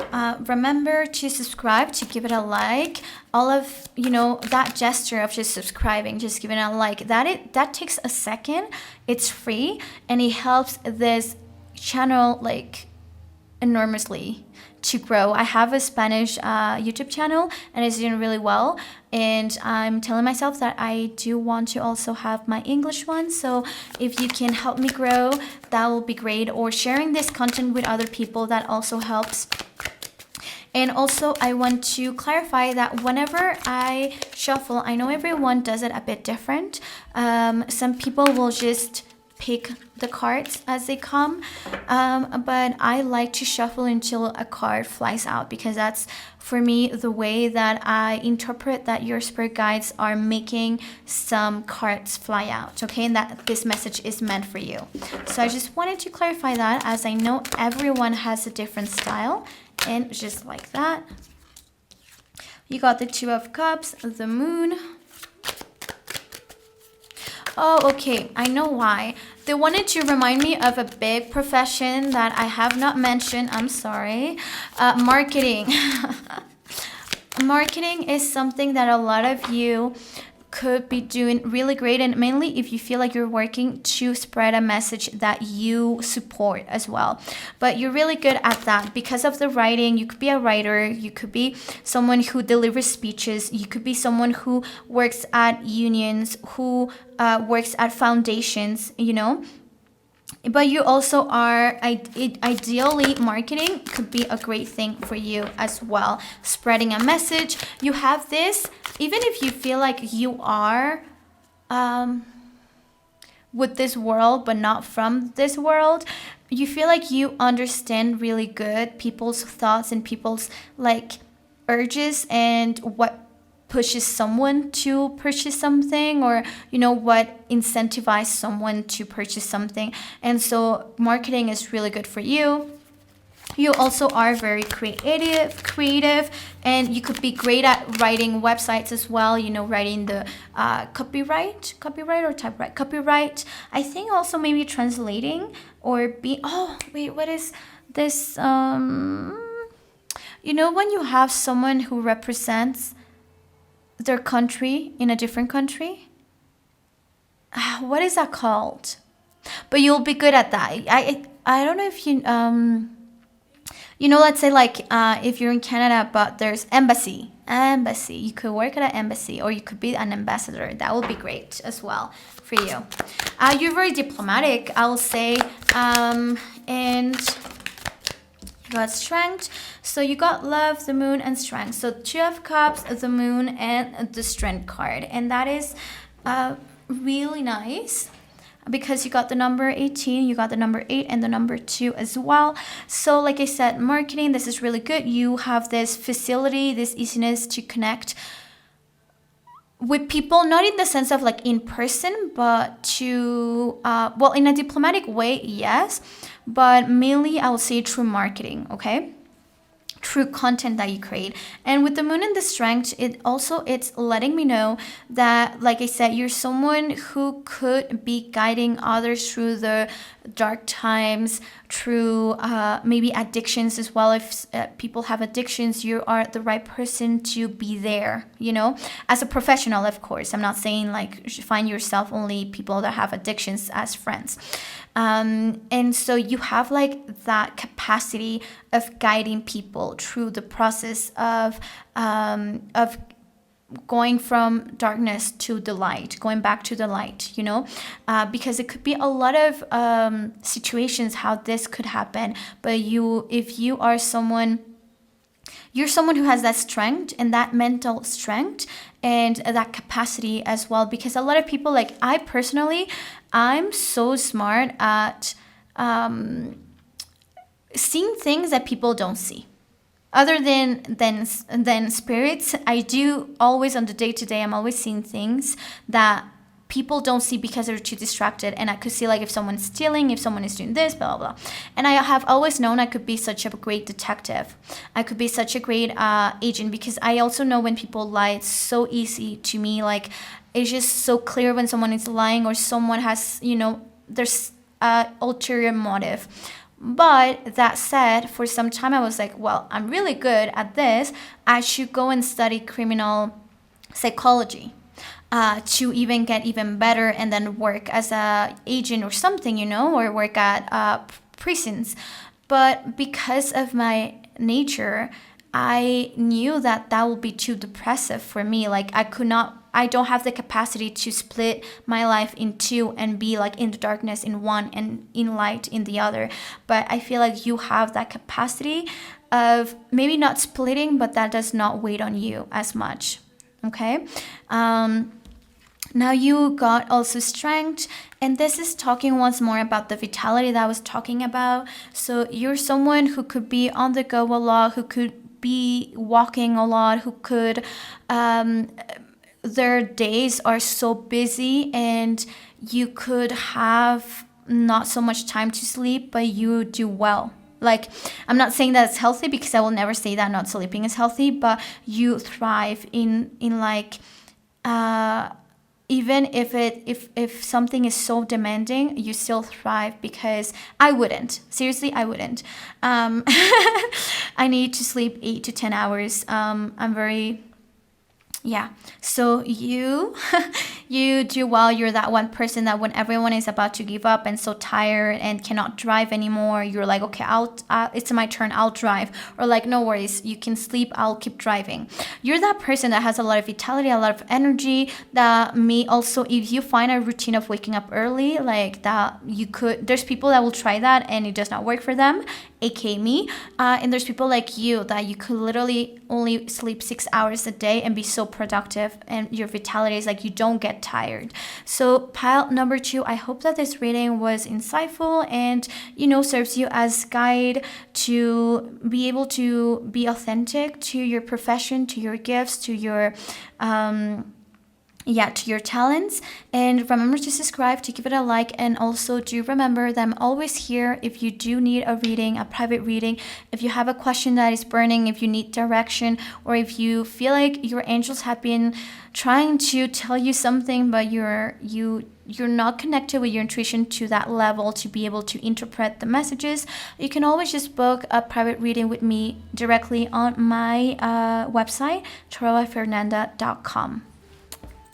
remember to subscribe, to give it a like. All of, that gesture of just subscribing, just giving it a like, that takes a second. It's free, and it helps this channel, like, enormously to grow. I have a Spanish YouTube channel, and it's doing really well. And I'm telling myself that I do want to also have my English one. So if you can help me grow, that will be great. Or sharing this content with other people, that also helps. And also, I want to clarify that whenever I shuffle, I know everyone does it a bit different. Some people will just pick the cards as they come, but I like to shuffle until a card flies out, because that's, for me, the way that I interpret that your spirit guides are making some cards fly out, okay, and that this message is meant for you. So I just wanted to clarify that, as I know everyone has a different style. And just like that, you got the Two of Cups, the Moon. Oh, okay, I know why. They wanted to remind me of a big profession that I have not mentioned. I'm sorry. Marketing. Marketing is something that a lot of you could be doing really great, and mainly if you feel like you're working to spread a message that you support as well. But you're really good at that because of the writing. You could be a writer, you could be someone who delivers speeches, you could be someone who works at unions, who works at foundations, But you also are, ideally, marketing could be a great thing for you as well. Spreading a message. You have this, even if you feel like you are with this world, but not from this world, you feel like you understand really good people's thoughts and people's, like, urges and what pushes someone to purchase something, or what incentivizes someone to purchase something. And so marketing is really good for you. You also are very creative, and you could be great at writing websites as well, writing the copyright or typewrite copyright. I think also maybe translating, or what is this when you have someone who represents their country in a different country, what is that called? But you'll be good at that. I don't know if let's say, like, if you're in Canada, but there's embassy, you could work at an embassy, or you could be an ambassador. That would be great as well for you. You're very diplomatic, I will say, and you got strength. So you got love, the moon, and strength. So Two of Cups, the moon, and the strength card. And that is really nice, because you got the number 18, you got the number 8, and the number 2 as well. So like I said, marketing, this is really good. You have this facility, this easiness to connect with people, not in the sense of like in person, but to, in a diplomatic way, yes, but mainly I would say through marketing, okay? Through content that you create. And with the moon and the strength, it's letting me know that, like I said, you're someone who could be guiding others through the dark times, through maybe addictions as well. If people have addictions, you are the right person to be there, as a professional, of course. I'm not saying like you should find yourself only people that have addictions as friends. And so you have like that capacity of guiding people through the process of going from darkness to the light, going back to the light, because it could be a lot of situations how this could happen. But if you are someone, you're someone who has that strength and that mental strength and that capacity as well. Because a lot of people, like I personally, I'm so smart at seeing things that people don't see. Other than spirits, I do always on the day-to-day, I'm always seeing things that people don't see because they're too distracted. And I could see like if someone's stealing, if someone is doing this, blah, blah, blah. And I have always known I could be such a great detective. I could be such a great agent, because I also know when people lie, it's so easy to me. Like it's just so clear when someone is lying or someone has, there's ulterior motive. But that said, for some time I was like, well, I'm really good at this. I should go and study criminal psychology to even get even better and then work as a agent or something, or work at prisons. But because of my nature, I knew that would be too depressive for me. Like I don't have the capacity to split my life in two and be like in the darkness in one and in light in the other. But I feel like you have that capacity of maybe not splitting, but that does not weigh on you as much. Okay. Now you got also strength, and this is talking once more about the vitality that I was talking about. So you're someone who could be on the go a lot, who could be walking a lot, who could their days are so busy, and you could have not so much time to sleep, but you do well. Like, I'm not saying that it's healthy, because I will never say that not sleeping is healthy, but you thrive in like even if something is so demanding, you still thrive. Because I wouldn't. Seriously, I wouldn't. I need to sleep 8 to 10 hours. I'm very... Yeah, so you do well. You're that one person that when everyone is about to give up and so tired and cannot drive anymore, you're like, okay, it's my turn, I'll drive. Or like, no worries, you can sleep, I'll keep driving. You're that person that has a lot of vitality, a lot of energy, that may also, if you find a routine of waking up early, like that, there's people that will try that and it does not work for them, aka me. And there's people like you that you could literally only sleep 6 hours a day and be so productive, and your vitality is like you don't get tired. So pile number 2, I hope that this reading was insightful and serves you as guide to be able to be authentic to your profession, to your gifts, to your to your talents. And remember to subscribe, to give it a like, and also do remember that I'm always here if you do need a reading, a private reading, if you have a question that is burning, if you need direction, or if you feel like your angels have been trying to tell you something, but you're not connected with your intuition to that level to be able to interpret the messages. You can always just book a private reading with me directly on my website, tarotbyfernanda.com.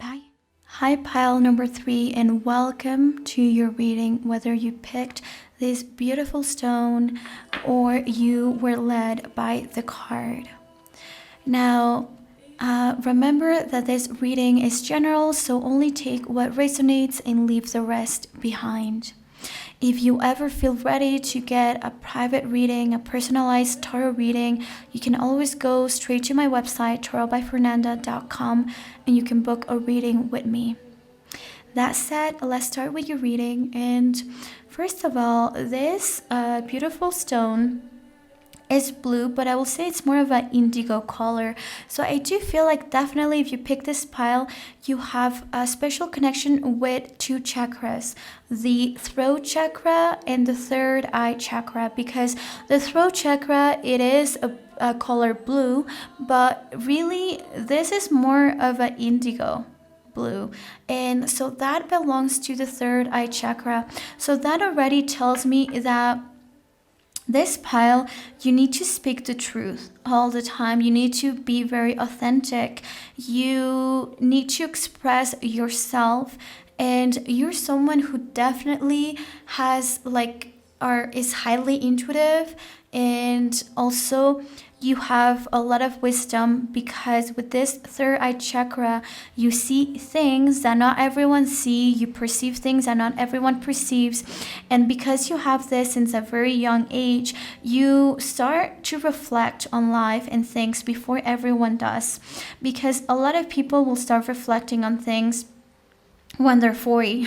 Bye. Hi, pile number 3, and welcome to your reading. Whether you picked this beautiful stone or you were led by the card. Now, remember that this reading is general, so only take what resonates and leave the rest behind. If you ever feel ready to get a private reading, a personalized tarot reading, you can always go straight to my website, tarotbyfernanda.com, and you can book a reading with me. That said, let's start with your reading. And first of all, this beautiful stone is blue, but I will say it's more of an indigo color. So I do feel like definitely if you pick this pile, you have a special connection with 2 chakras, the throat chakra and the third eye chakra, because the throat chakra, it is a color blue, but really this is more of an indigo. blue. And so that belongs to the third eye chakra. So that already tells me that this pile, you need to speak the truth all the time. You need to be very authentic. You need to express yourself. And you're someone who definitely has like, or is highly intuitive, and also you have a lot of wisdom, because with this third eye chakra you see things that not everyone see, you perceive things that not everyone perceives. And because you have this since a very young age, you start to reflect on life and things before everyone does, because a lot of people will start reflecting on things when they're 40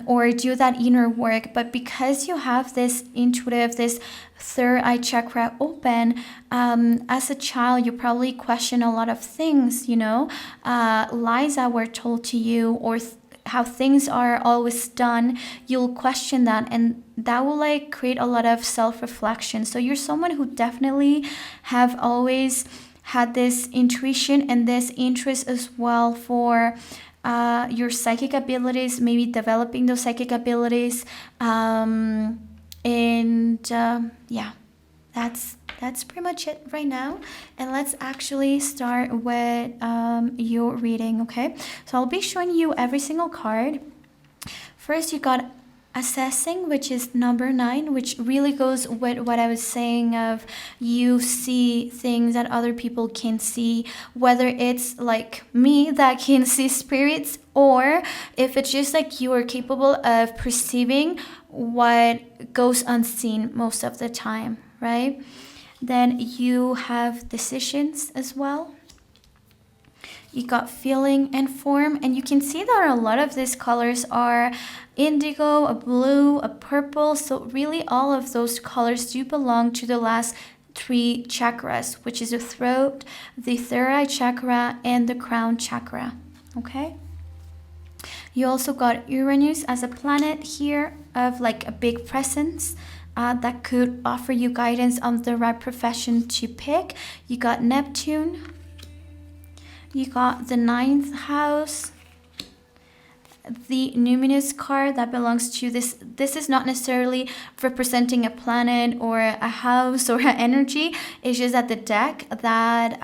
or do that inner work. But because you have this intuitive, this third eye chakra open, as a child you probably question a lot of things, lies that were told to you, or how things are always done. You'll question that, and that will like create a lot of self-reflection. So you're someone who definitely have always had this intuition and this interest as well for your psychic abilities, maybe developing those psychic abilities. Yeah, that's pretty much it right now. And let's actually start with your reading, okay? So I'll be showing you every single card. First, you got assessing, which is number 9, which really goes with what I was saying of you see things that other people can see, whether it's like me that can see spirits, or if it's just like you are capable of perceiving what goes unseen most of the time, right? Then you have decisions as well. You got feeling and form, and you can see that a lot of these colors are indigo, a blue, a purple. So really all of those colors do belong to the last 3 chakras, which is the throat, the third eye chakra, and the crown chakra. Okay? You also got Uranus as a planet here of like a big presence. That could offer you guidance on the right profession to pick. You got Neptune. You got the 9th house, the numinous card that belongs to this. This is not necessarily representing a planet or a house or an energy. It's just that the deck that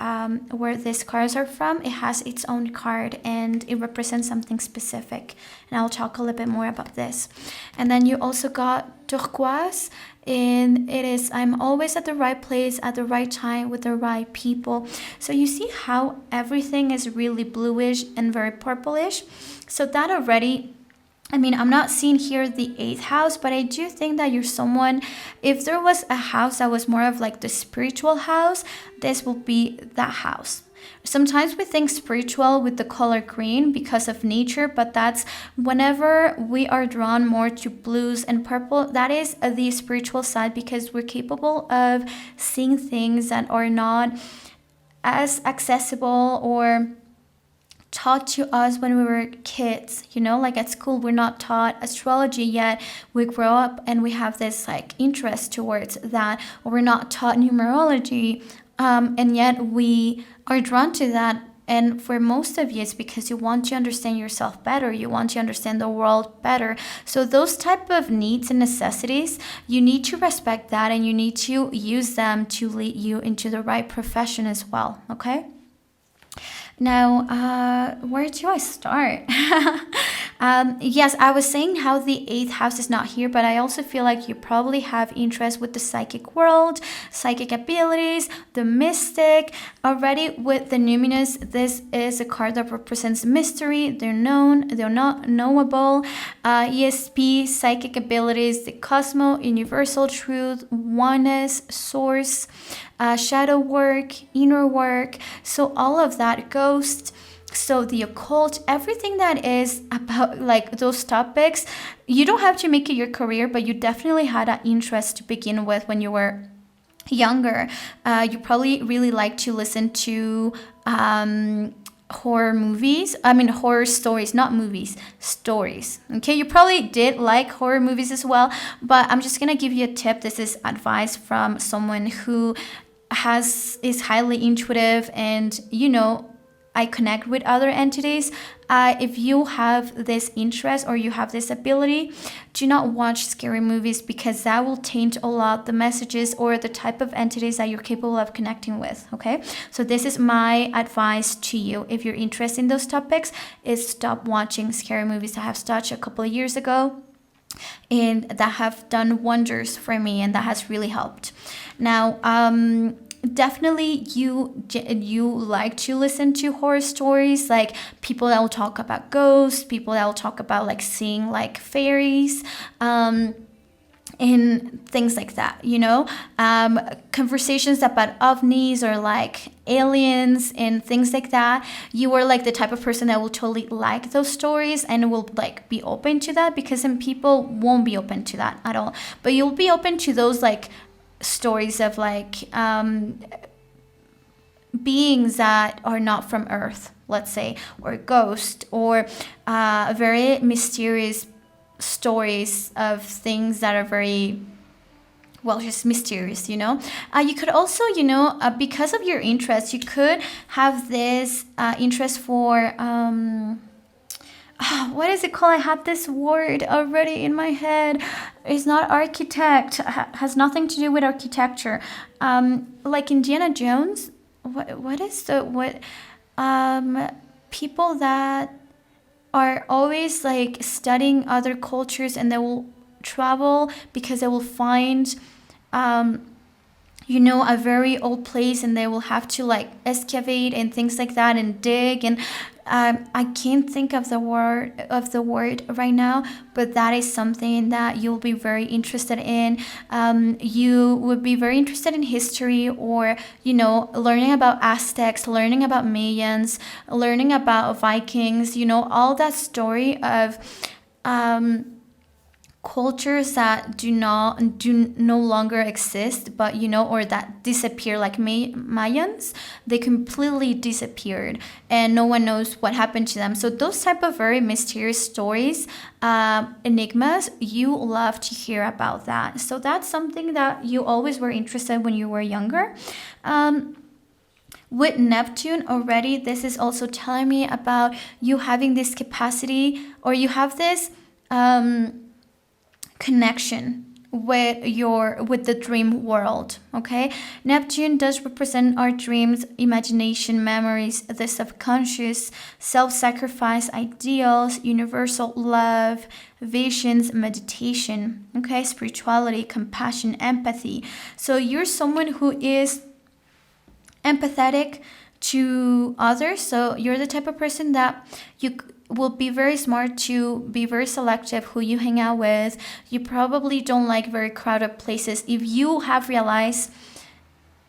where these cards are from, it has its own card and it represents something specific. And I'll talk a little bit more about this. And then you also got turquoise. And it is, I'm always at the right place at the right time with the right people. So you see how everything is really bluish and very purplish. So that already, I mean, I'm not seeing here the 8th house, but I do think that you're someone, if there was a house that was more of like the spiritual house, this will be that house. Sometimes we think spiritual with the color green because of nature, but that's whenever we are drawn more to blues and purple, that is the spiritual side, because we're capable of seeing things that are not as accessible or taught to us when we were kids. Like at school we're not taught astrology yet. We grow up and we have this like interest towards that, or we're not taught numerology, and yet we are drawn to that. And for most of you, it's because you want to understand yourself better. You want to understand the world better. So those type of needs and necessities, you need to respect that, and you need to use them to lead you into the right profession as well. Okay? Now, where do I start? Yes, I was saying how the 8th house is not here, but I also feel like you probably have interest with the psychic world, psychic abilities, the mystic. Already with the numinous, this is a card that represents mystery. They're known, they're not knowable. ESP, psychic abilities, the cosmos, universal truth, oneness, source, shadow work, inner work. So all of that, ghost, so the occult, everything that is about like those topics. You don't have to make it your career, but you definitely had an interest to begin with when you were younger. You probably really like to listen to horror movies. I mean horror stories, not movies, stories. Okay, you probably did like horror movies as well, but I'm just gonna give you a tip. This is advice from someone who is highly intuitive, and I connect with other entities. If you have this interest or you have this ability, do not watch scary movies, because that will taint a lot the messages or the type of entities that you're capable of connecting with. Okay, so this is my advice to you. If you're interested in those topics, is stop watching scary movies. I have started a couple of years ago, and that have done wonders for me, and that has really helped. Now, definitely you like to listen to horror stories, like people that will talk about ghosts, people that will talk about like seeing like fairies, and things like that, conversations about ovnis or like aliens and things like that. You are like the type of person that will totally like those stories and will like be open to that, because some people won't be open to that at all, but you'll be open to those like stories of like beings that are not from Earth, let's say, or ghosts, or very mysterious stories of things that are very, well, just mysterious. You could also, because of your interest, you could have this interest for what is it called? I had this word already in my head. It's not architect. Has nothing to do with architecture. Like Indiana Jones. What is the what? People that are always like studying other cultures, and they will travel because they will find a very old place, and they will have to like excavate and things like that and dig, and I can't think of the word right now, but that is something that you'll be very interested in. You would be very interested in history, or learning about Aztecs, learning about Mayans, learning about Vikings, all that story of cultures that do no longer exist, but or that disappear, like Mayans. They completely disappeared and no one knows what happened to them. So those type of very mysterious stories, enigmas, you love to hear about that. So that's something that you always were interested when you were younger. With Neptune already, this is also telling me about you having this capacity, or you have this connection with the dream world. Okay, Neptune does represent our dreams, imagination, memories, the subconscious, self-sacrifice, ideals, universal love, visions, meditation. Okay, spirituality, compassion, empathy. So you're someone who is empathetic to others. So you're the type of person that you will be very smart to be very selective who you hang out with. You probably don't like very crowded places. If you have realized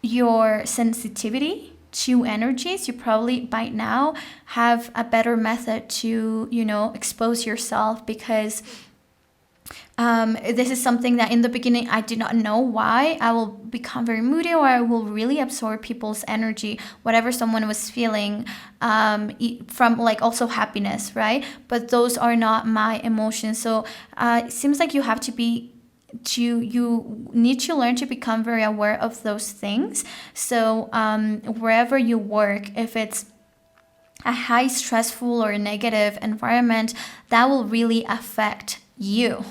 your sensitivity to energies, you probably by now have a better method to expose yourself, because this is something that in the beginning I did not know why I will become very moody, or I will really absorb people's energy, whatever someone was feeling, from like also happiness, right? But those are not my emotions. So it seems like you need to learn to become very aware of those things. So wherever you work, if it's a high stressful or negative environment, that will really affect you.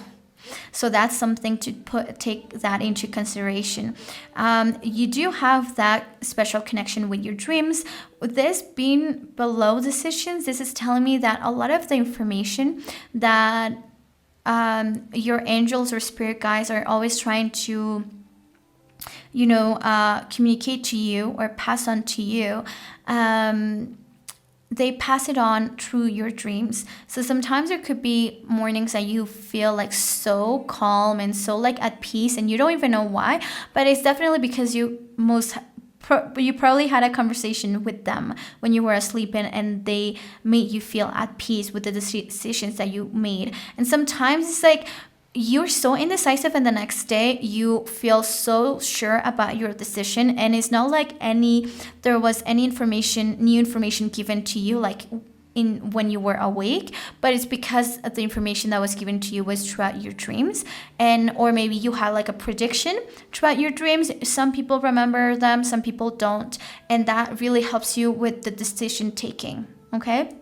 So that's something to take that into consideration. You do have that special connection with your dreams. This being below decisions, this is telling me that a lot of the information that your angels or spirit guides are always trying to communicate to you or pass on to you, they pass it on through your dreams. So sometimes there could be mornings that you feel like so calm and so like at peace, and you don't even know why, but it's definitely because you probably had a conversation with them when you were asleep, and they made you feel at peace with the decisions that you made. And sometimes it's like you're so indecisive, and the next day you feel so sure about your decision, and it's not like there was any new information given to you, like in when you were awake, but it's because of the information that was given to you was throughout your dreams. And or maybe you had like a prediction throughout your dreams. Some people remember them, some people don't, and that really helps you with the decision taking. Okay,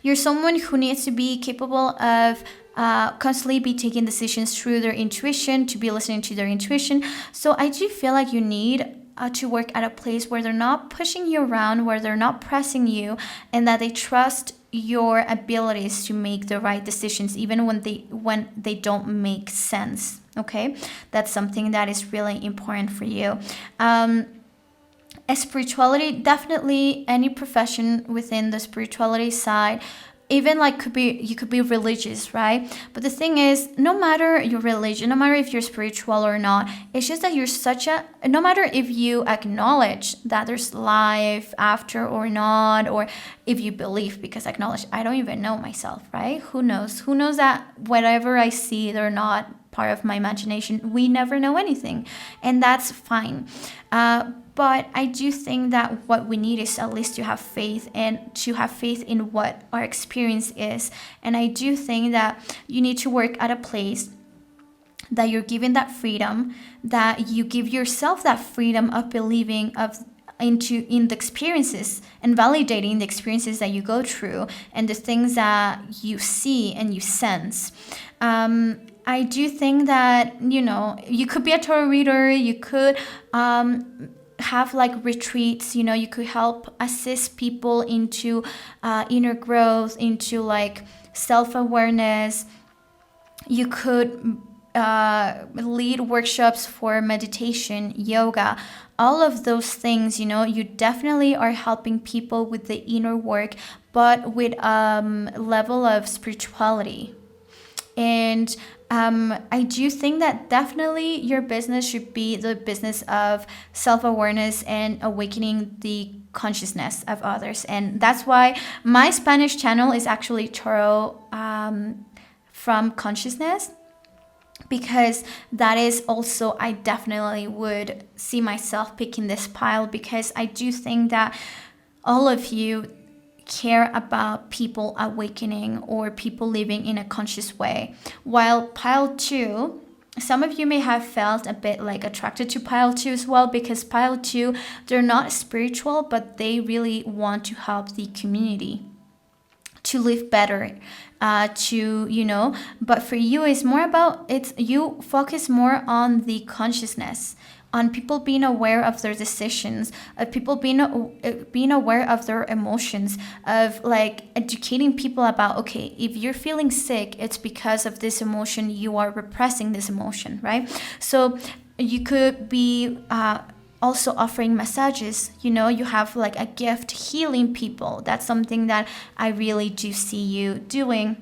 you're someone who needs to be capable of constantly be taking decisions through their intuition, to be listening to their intuition. So I do feel like you need to work at a place where they're not pushing you around, where they're not pressing you, and that they trust your abilities to make the right decisions, even when they don't make sense. Okay, that's something that is really important for you. Spirituality, definitely any profession within the spirituality side, even like you could be religious, right? But the thing is, no matter your religion, no matter if you're spiritual or not, it's just that no matter if you acknowledge that there's life after or not, or if you believe, because I don't even know myself, right? Who knows that whatever I see, they're not part of my imagination. We never know anything, and that's fine. But I do think that what we need is at least to have faith, and to have faith in what our experience is. And I do think that you need to work at a place that you're given that freedom, that you give yourself that freedom of believing in the experiences and validating the experiences that you go through and the things that you see and you sense. I do think that, you could be a tarot reader, you could have like retreats, you could help assist people into inner growth, into like self-awareness. You could lead workshops for meditation, yoga, all of those things. You definitely are helping people with the inner work, but with level of spirituality. And I do think that definitely your business should be the business of self-awareness and awakening the consciousness of others. And that's why my Spanish channel is actually Tarot from Consciousness, because that is also, I definitely would see myself picking this pile, because I do think that all of you care about people awakening or people living in a conscious way. While pile 2, some of you may have felt a bit like attracted to pile 2 as well, because pile 2, they're not spiritual, but they really want to help the community to live better, but for you it's more about, you focus more on the consciousness, on people being aware of their decisions, of people being aware of their emotions, of like educating people about, okay, if you're feeling sick, it's because of this emotion, you are repressing this emotion, right? So you could be also offering massages, you have like a gift healing people. That's something that I really do see you doing.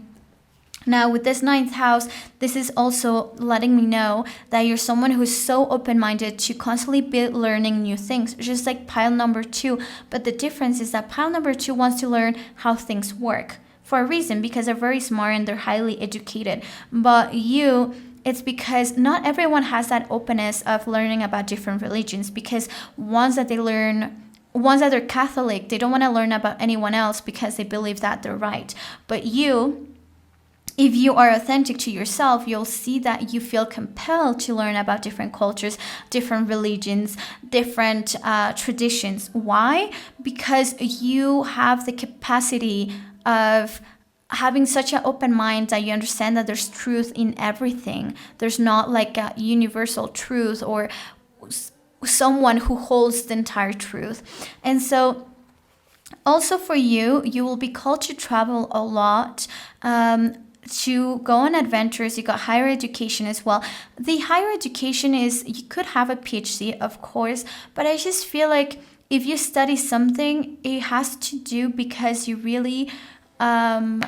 Now, with this 9th house, this is also letting me know that you're someone who's so open-minded to constantly be learning new things, just like pile number 2. But the difference is that pile number 2 wants to learn how things work for a reason, because they're very smart and they're highly educated. But it's because not everyone has that openness of learning about different religions, because once that they're Catholic, they don't want to learn about anyone else because they believe that they're right. But if you are authentic to yourself, you'll see that you feel compelled to learn about different cultures, different religions, different traditions. Why? Because you have the capacity of having such an open mind that you understand that there's truth in everything. There's not like a universal truth or someone who holds the entire truth. And so also for you will be called to travel a lot, to go on adventures. You got higher education as well. The higher education is, you could have a PhD, of course, but I just feel like if you study something, it has to do because you really, let's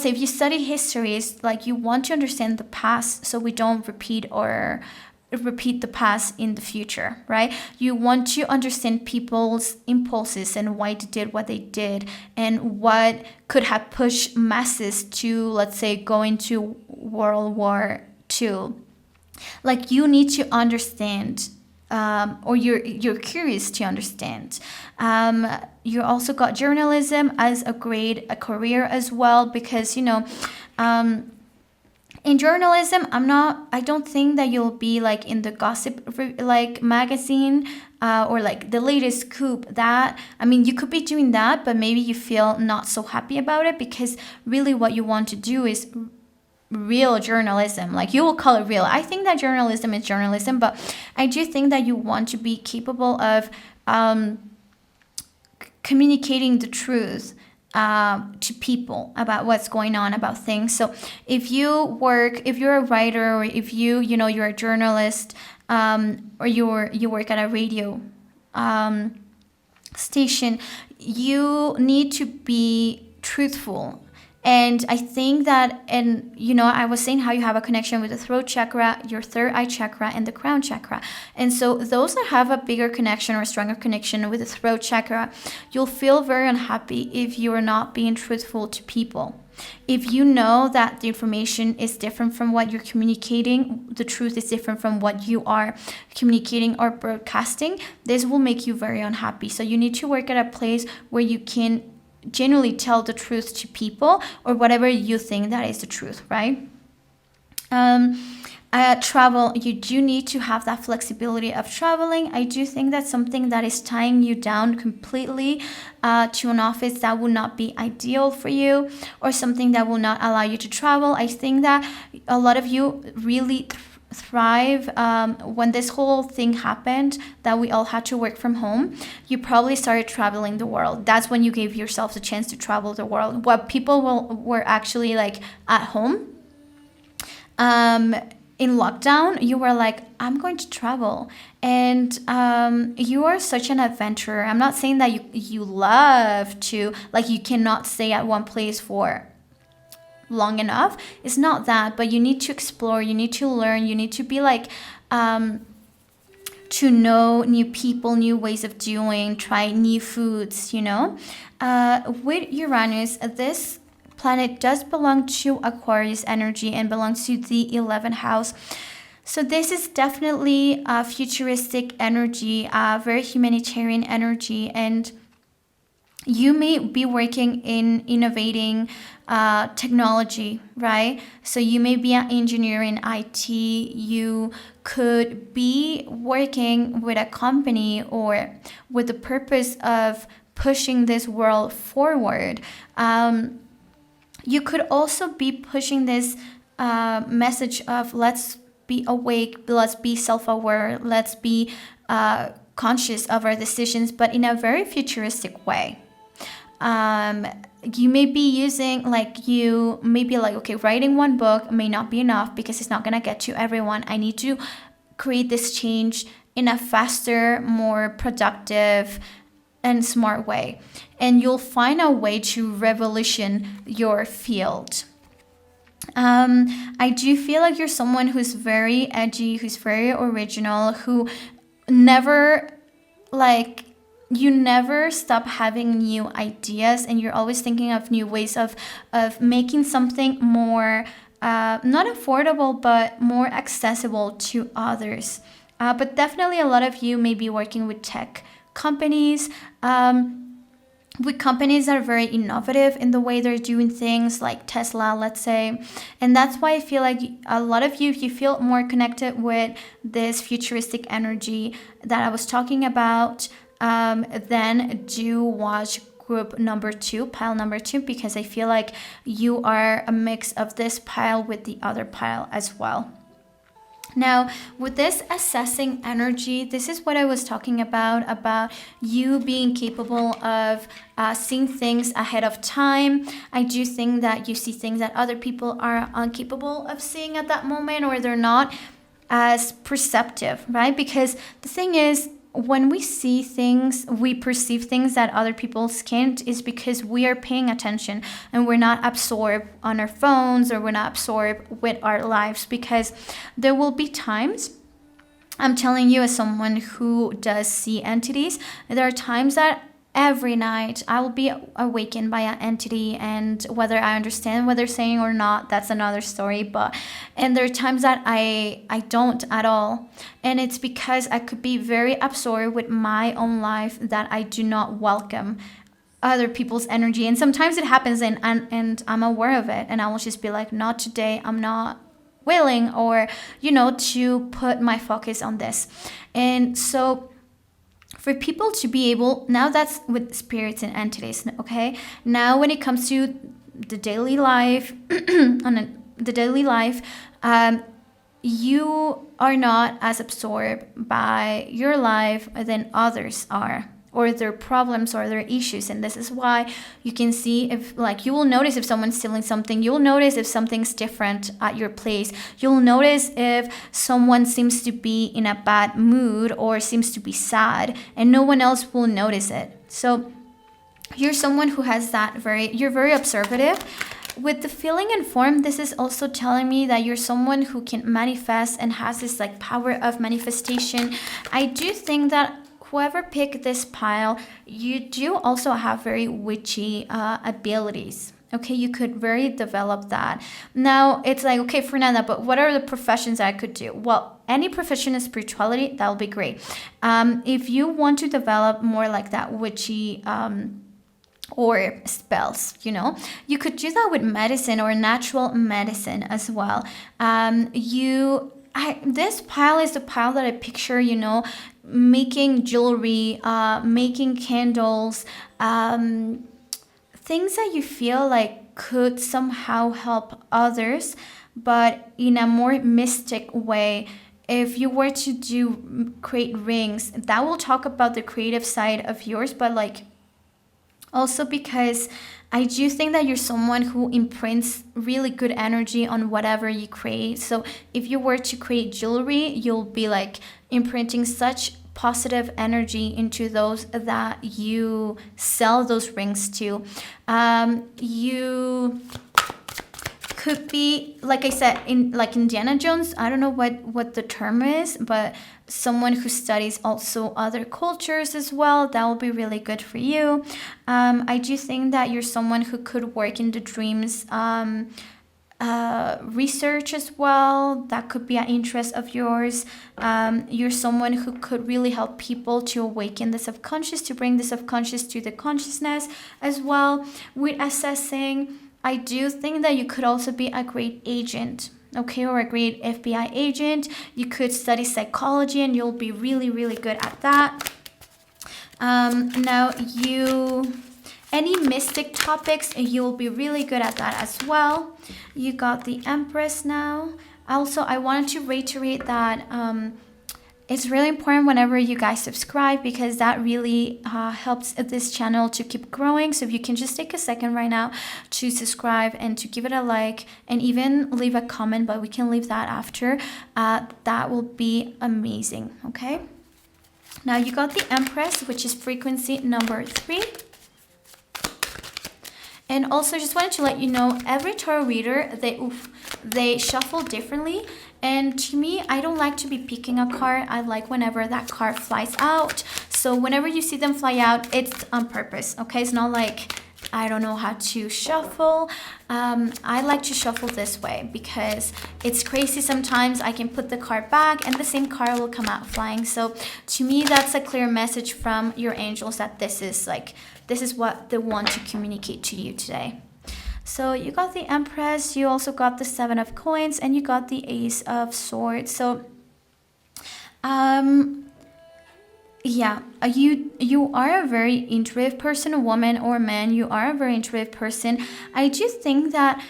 say if you study history, it's like you want to understand the past so we don't repeat the past in the future, right? You want to understand people's impulses and why they did what they did, and what could have pushed masses to, let's say, go into World War II. Like, you need to understand or you're curious to understand. You also got journalism as a career as well, because in journalism, I don't think that you'll be like in the gossip like magazine, or like the latest scoop. That, I mean, you could be doing that, but maybe you feel not so happy about it, because really what you want to do is real journalism. Like, you will call it real. I think that journalism is journalism, but I do think that you want to be capable of communicating the truth to people about what's going on, about things. So if you're a writer, or if you're a journalist, or you work at a radio station, you need to be truthful. And I think that, and I was saying how you have a connection with the throat chakra, your third eye chakra, and the crown chakra. And so those that have a bigger connection or a stronger connection with the throat chakra, you'll feel very unhappy if you are not being truthful to people. If you know that the information is different from what you're communicating, the truth is different from what you are communicating or broadcasting, this will make you very unhappy. So you need to work at a place where you can genuinely tell the truth to people, or whatever you think that is the truth, right? Travel, you do need to have that flexibility of traveling. I do think that's something that is tying you down completely to an office that will not be ideal for you, or something that will not allow you to travel. I think that a lot of you really thrive when this whole thing happened, that we all had to work from home. You probably started traveling the world. That's when you gave yourself the chance to travel the world. What people were actually like at home in lockdown, you were like, I'm going to travel. And you are such an adventurer. I'm not saying that you love to, like, you cannot stay at one place for long enough. It's not that, but you need to explore, you need to learn, you need to be like to know new people, new ways of doing, try new foods. With Uranus, this planet does belong to Aquarius energy and belongs to the 11th house. So this is definitely a futuristic energy, a very humanitarian energy, and you may be working in innovating technology, right? So you may be an engineer in IT. You could be working with a company or with the purpose of pushing this world forward. You could also be pushing this message of let's be awake, let's be self-aware, let's be conscious of our decisions, but in a very futuristic way. You may be using, okay, writing one book may not be enough because it's not going to get to everyone. I need to create this change in a faster, more productive, and smart way. And you'll find a way to revolution your field. I do feel like you're someone who's very edgy, who's very original, who never you never stop having new ideas, and you're always thinking of new ways of making something more not affordable but more accessible to others. But definitely a lot of you may be working with tech companies, with companies that are very innovative in the way they're doing things, like Tesla, let's say. And that's why I feel like a lot of you, if you feel more connected with this futuristic energy that I was talking about, then do watch group number 2, pile number 2, because I feel like you are a mix of this pile with the other pile as well. Now, with this assessing energy, this is what I was talking about you being capable of seeing things ahead of time. I do think that you see things that other people are incapable of seeing at that moment, or they're not as perceptive, right? Because the thing is, when we see things, we perceive things that other people can't, is because we are paying attention and we're not absorbed on our phones, or we're not absorbed with our lives. Because there will be times, I'm telling you as someone who does see entities, there are times that every night I will be awakened by an entity, and whether I understand what they're saying or not, that's another story. But and there are times that I don't at all, and it's because I could be very absorbed with my own life that I do not welcome other people's energy. And sometimes it happens, and I'm aware of it, and I will just be like, not today, I'm not willing, or to put my focus on this. And so for people to be able, now that's with spirits and entities, okay? Now when it comes to the daily life, you are not as absorbed by your life than others are, or their problems or their issues. And this is why you can see if, like, you will notice if someone's stealing something. You'll notice if something's different at your place. You'll notice if someone seems to be in a bad mood or seems to be sad, and no one else will notice it. So you're someone who has you're very observative. With the feeling and form, this is also telling me that you're someone who can manifest and has this like power of manifestation. I do think that whoever picked this pile, you do also have very witchy abilities. Okay, you could very develop that. Now, it's like, okay, Fernanda, but what are the professions I could do? Well, any profession in spirituality, that'll be great. If you want to develop more like that witchy or spells, you could do that with medicine or natural medicine as well. This pile is the pile that I picture, making jewelry, making candles, things that you feel like could somehow help others, but in a more mystic way. If you were to create rings, that will talk about the creative side of yours, but like also because I do think that you're someone who imprints really good energy on whatever you create. So if you were to create jewelry, you'll be like imprinting such positive energy into those that you sell those rings to. You could be, like I said, in like Indiana Jones. I don't know what the term is, but someone who studies also other cultures as well. That will be really good for you. I do think that you're someone who could work in the dreams research as well. That could be an interest of yours. You're someone who could really help people to awaken the subconscious, to bring the subconscious to the consciousness as well. With assessing, I do think that you could also be a great agent, okay, or a great FBI agent. You could study psychology and you'll be really, really good at that. Now, any mystic topics, you will be really good at that as well. You got the Empress now. Also, I wanted to reiterate that it's really important whenever you guys subscribe, because that really helps this channel to keep growing. So if you can just take a second right now to subscribe and to give it a like and even leave a comment, but we can leave that after, that will be amazing, okay? Now you got the Empress, which is frequency number 3. And also just wanted to let you know, every tarot reader, they shuffle differently. And to me, I don't like to be picking a card. I like whenever that card flies out. So whenever you see them fly out, it's on purpose, okay? It's not like I don't know how to shuffle. I like to shuffle this way because it's crazy. Sometimes I can put the card back and the same card will come out flying. So to me, that's a clear message from your angels that this is what they want to communicate to you today. So you got the Empress, you also got the 7 of Coins, and you got the Ace of Swords. So yeah, you are a very intuitive person, woman or man. You are a very intuitive person. I do think that,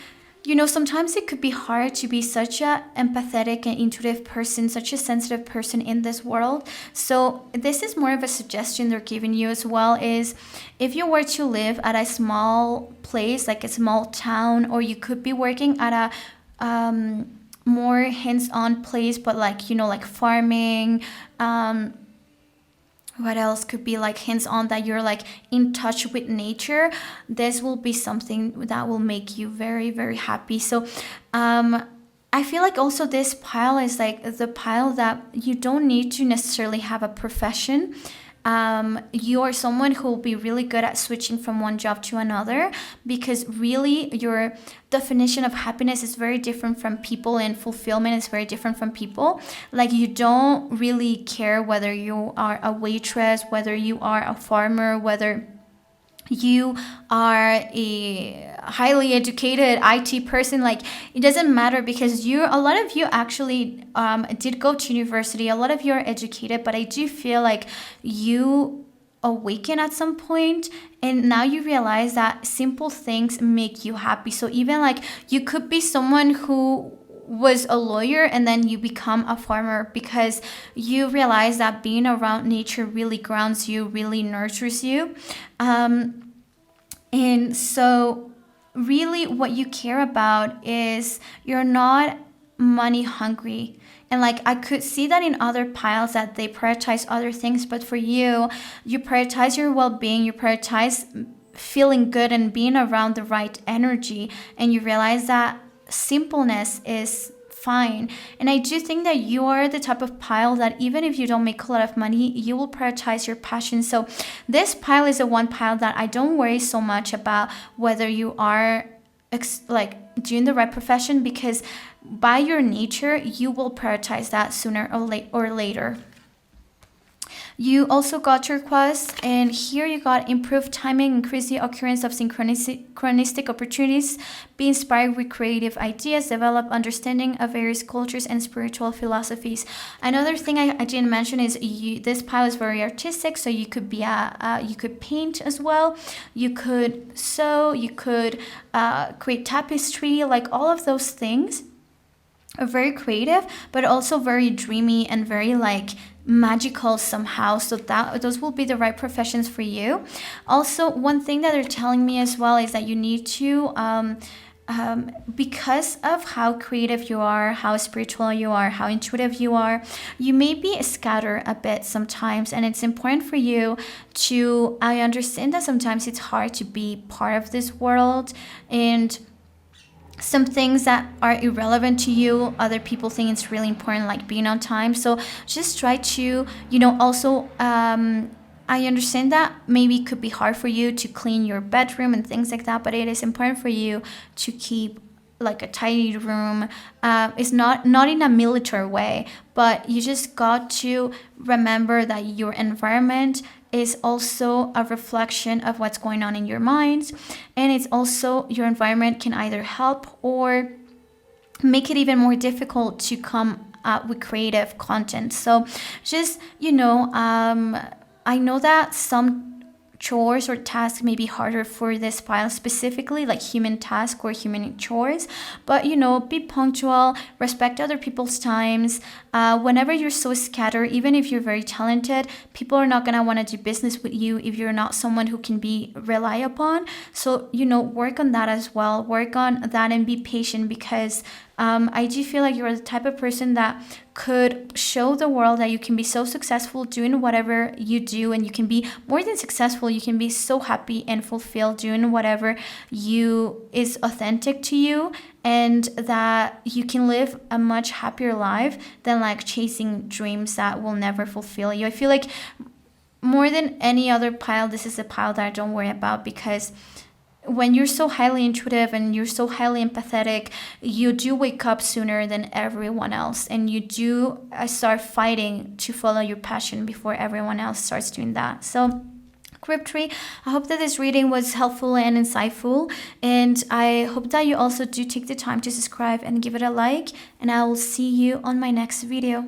sometimes it could be hard to be such a empathetic and intuitive person, such a sensitive person in this world. So this is more of a suggestion they're giving you as well, is if you were to live at a small place, like a small town, or you could be working at a more hands-on place, but like farming, what else could be like hands-on, that you're like in touch with nature, this will be something that will make you very, very happy. So I feel like also this pile is like the pile that you don't need to necessarily have a profession. you are someone who will be really good at switching from one job to another, because really your definition of happiness is very different from people, and fulfillment is very different from people. Like, you don't really care whether you are a waitress, whether you are a farmer, whether you are a highly educated IT person. Like, it doesn't matter, because a lot of you actually did go to university, a lot of you are educated, but I do feel like you awaken at some point, and now you realize that simple things make you happy. So even like, you could be someone who was a lawyer and then you become a farmer, because you realize that being around nature really grounds you, really nurtures you. And so really what you care about is, you're not money hungry. And like, I could see that in other piles, that they prioritize other things, but for you, you prioritize your well-being, you prioritize feeling good and being around the right energy, and you realize that simpleness is fine. And I do think that you are the type of pile that even if you don't make a lot of money, you will prioritize your passion. So this pile is the one pile that I don't worry so much about whether you are like doing the right profession, because by your nature, you will prioritize that sooner or later. You also got your quest, and here you got improved timing, increase the occurrence of synchronistic opportunities, be inspired with creative ideas, develop understanding of various cultures and spiritual philosophies. Another thing I didn't mention is this pile is very artistic, so you could be you could paint as well, you could sew, you could create tapestry, like all of those things are very creative, but also very dreamy and very like magical somehow. So that those will be the right professions for you. Also, one thing that they're telling me as well is that you need to because of how creative you are, how spiritual you are, how intuitive you are, you may be scattered a bit sometimes, and it's important for you to, I understand that sometimes it's hard to be part of this world, and some things that are irrelevant to you, other people think it's really important, like being on time. So just try to, also, I understand that maybe it could be hard for you to clean your bedroom and things like that, but it is important for you to keep like a tidy room. It's not in a military way, but you just got to remember that your environment is also a reflection of what's going on in your mind, and it's also, your environment can either help or make it even more difficult to come up with creative content. So just, I know that some chores or tasks may be harder for this file specifically, like human task or human chores, but be punctual, respect other people's times. Whenever you're so scattered, even if you're very talented, people are not going to want to do business with you if you're not someone who can be relied upon. So work on that as well, work on that and be patient, because I do feel like you're the type of person that could show the world that you can be so successful doing whatever you do, and you can be more than successful, you can be so happy and fulfilled doing whatever is authentic to you, and that you can live a much happier life than like chasing dreams that will never fulfill you. I feel like more than any other pile, this is a pile that I don't worry about, because when you're so highly intuitive and you're so highly empathetic, you do wake up sooner than everyone else, and you do start fighting to follow your passion before everyone else starts doing that. So Cryptree, I hope that this reading was helpful and insightful, and I hope that you also do take the time to subscribe and give it a like, and I will see you on my next video.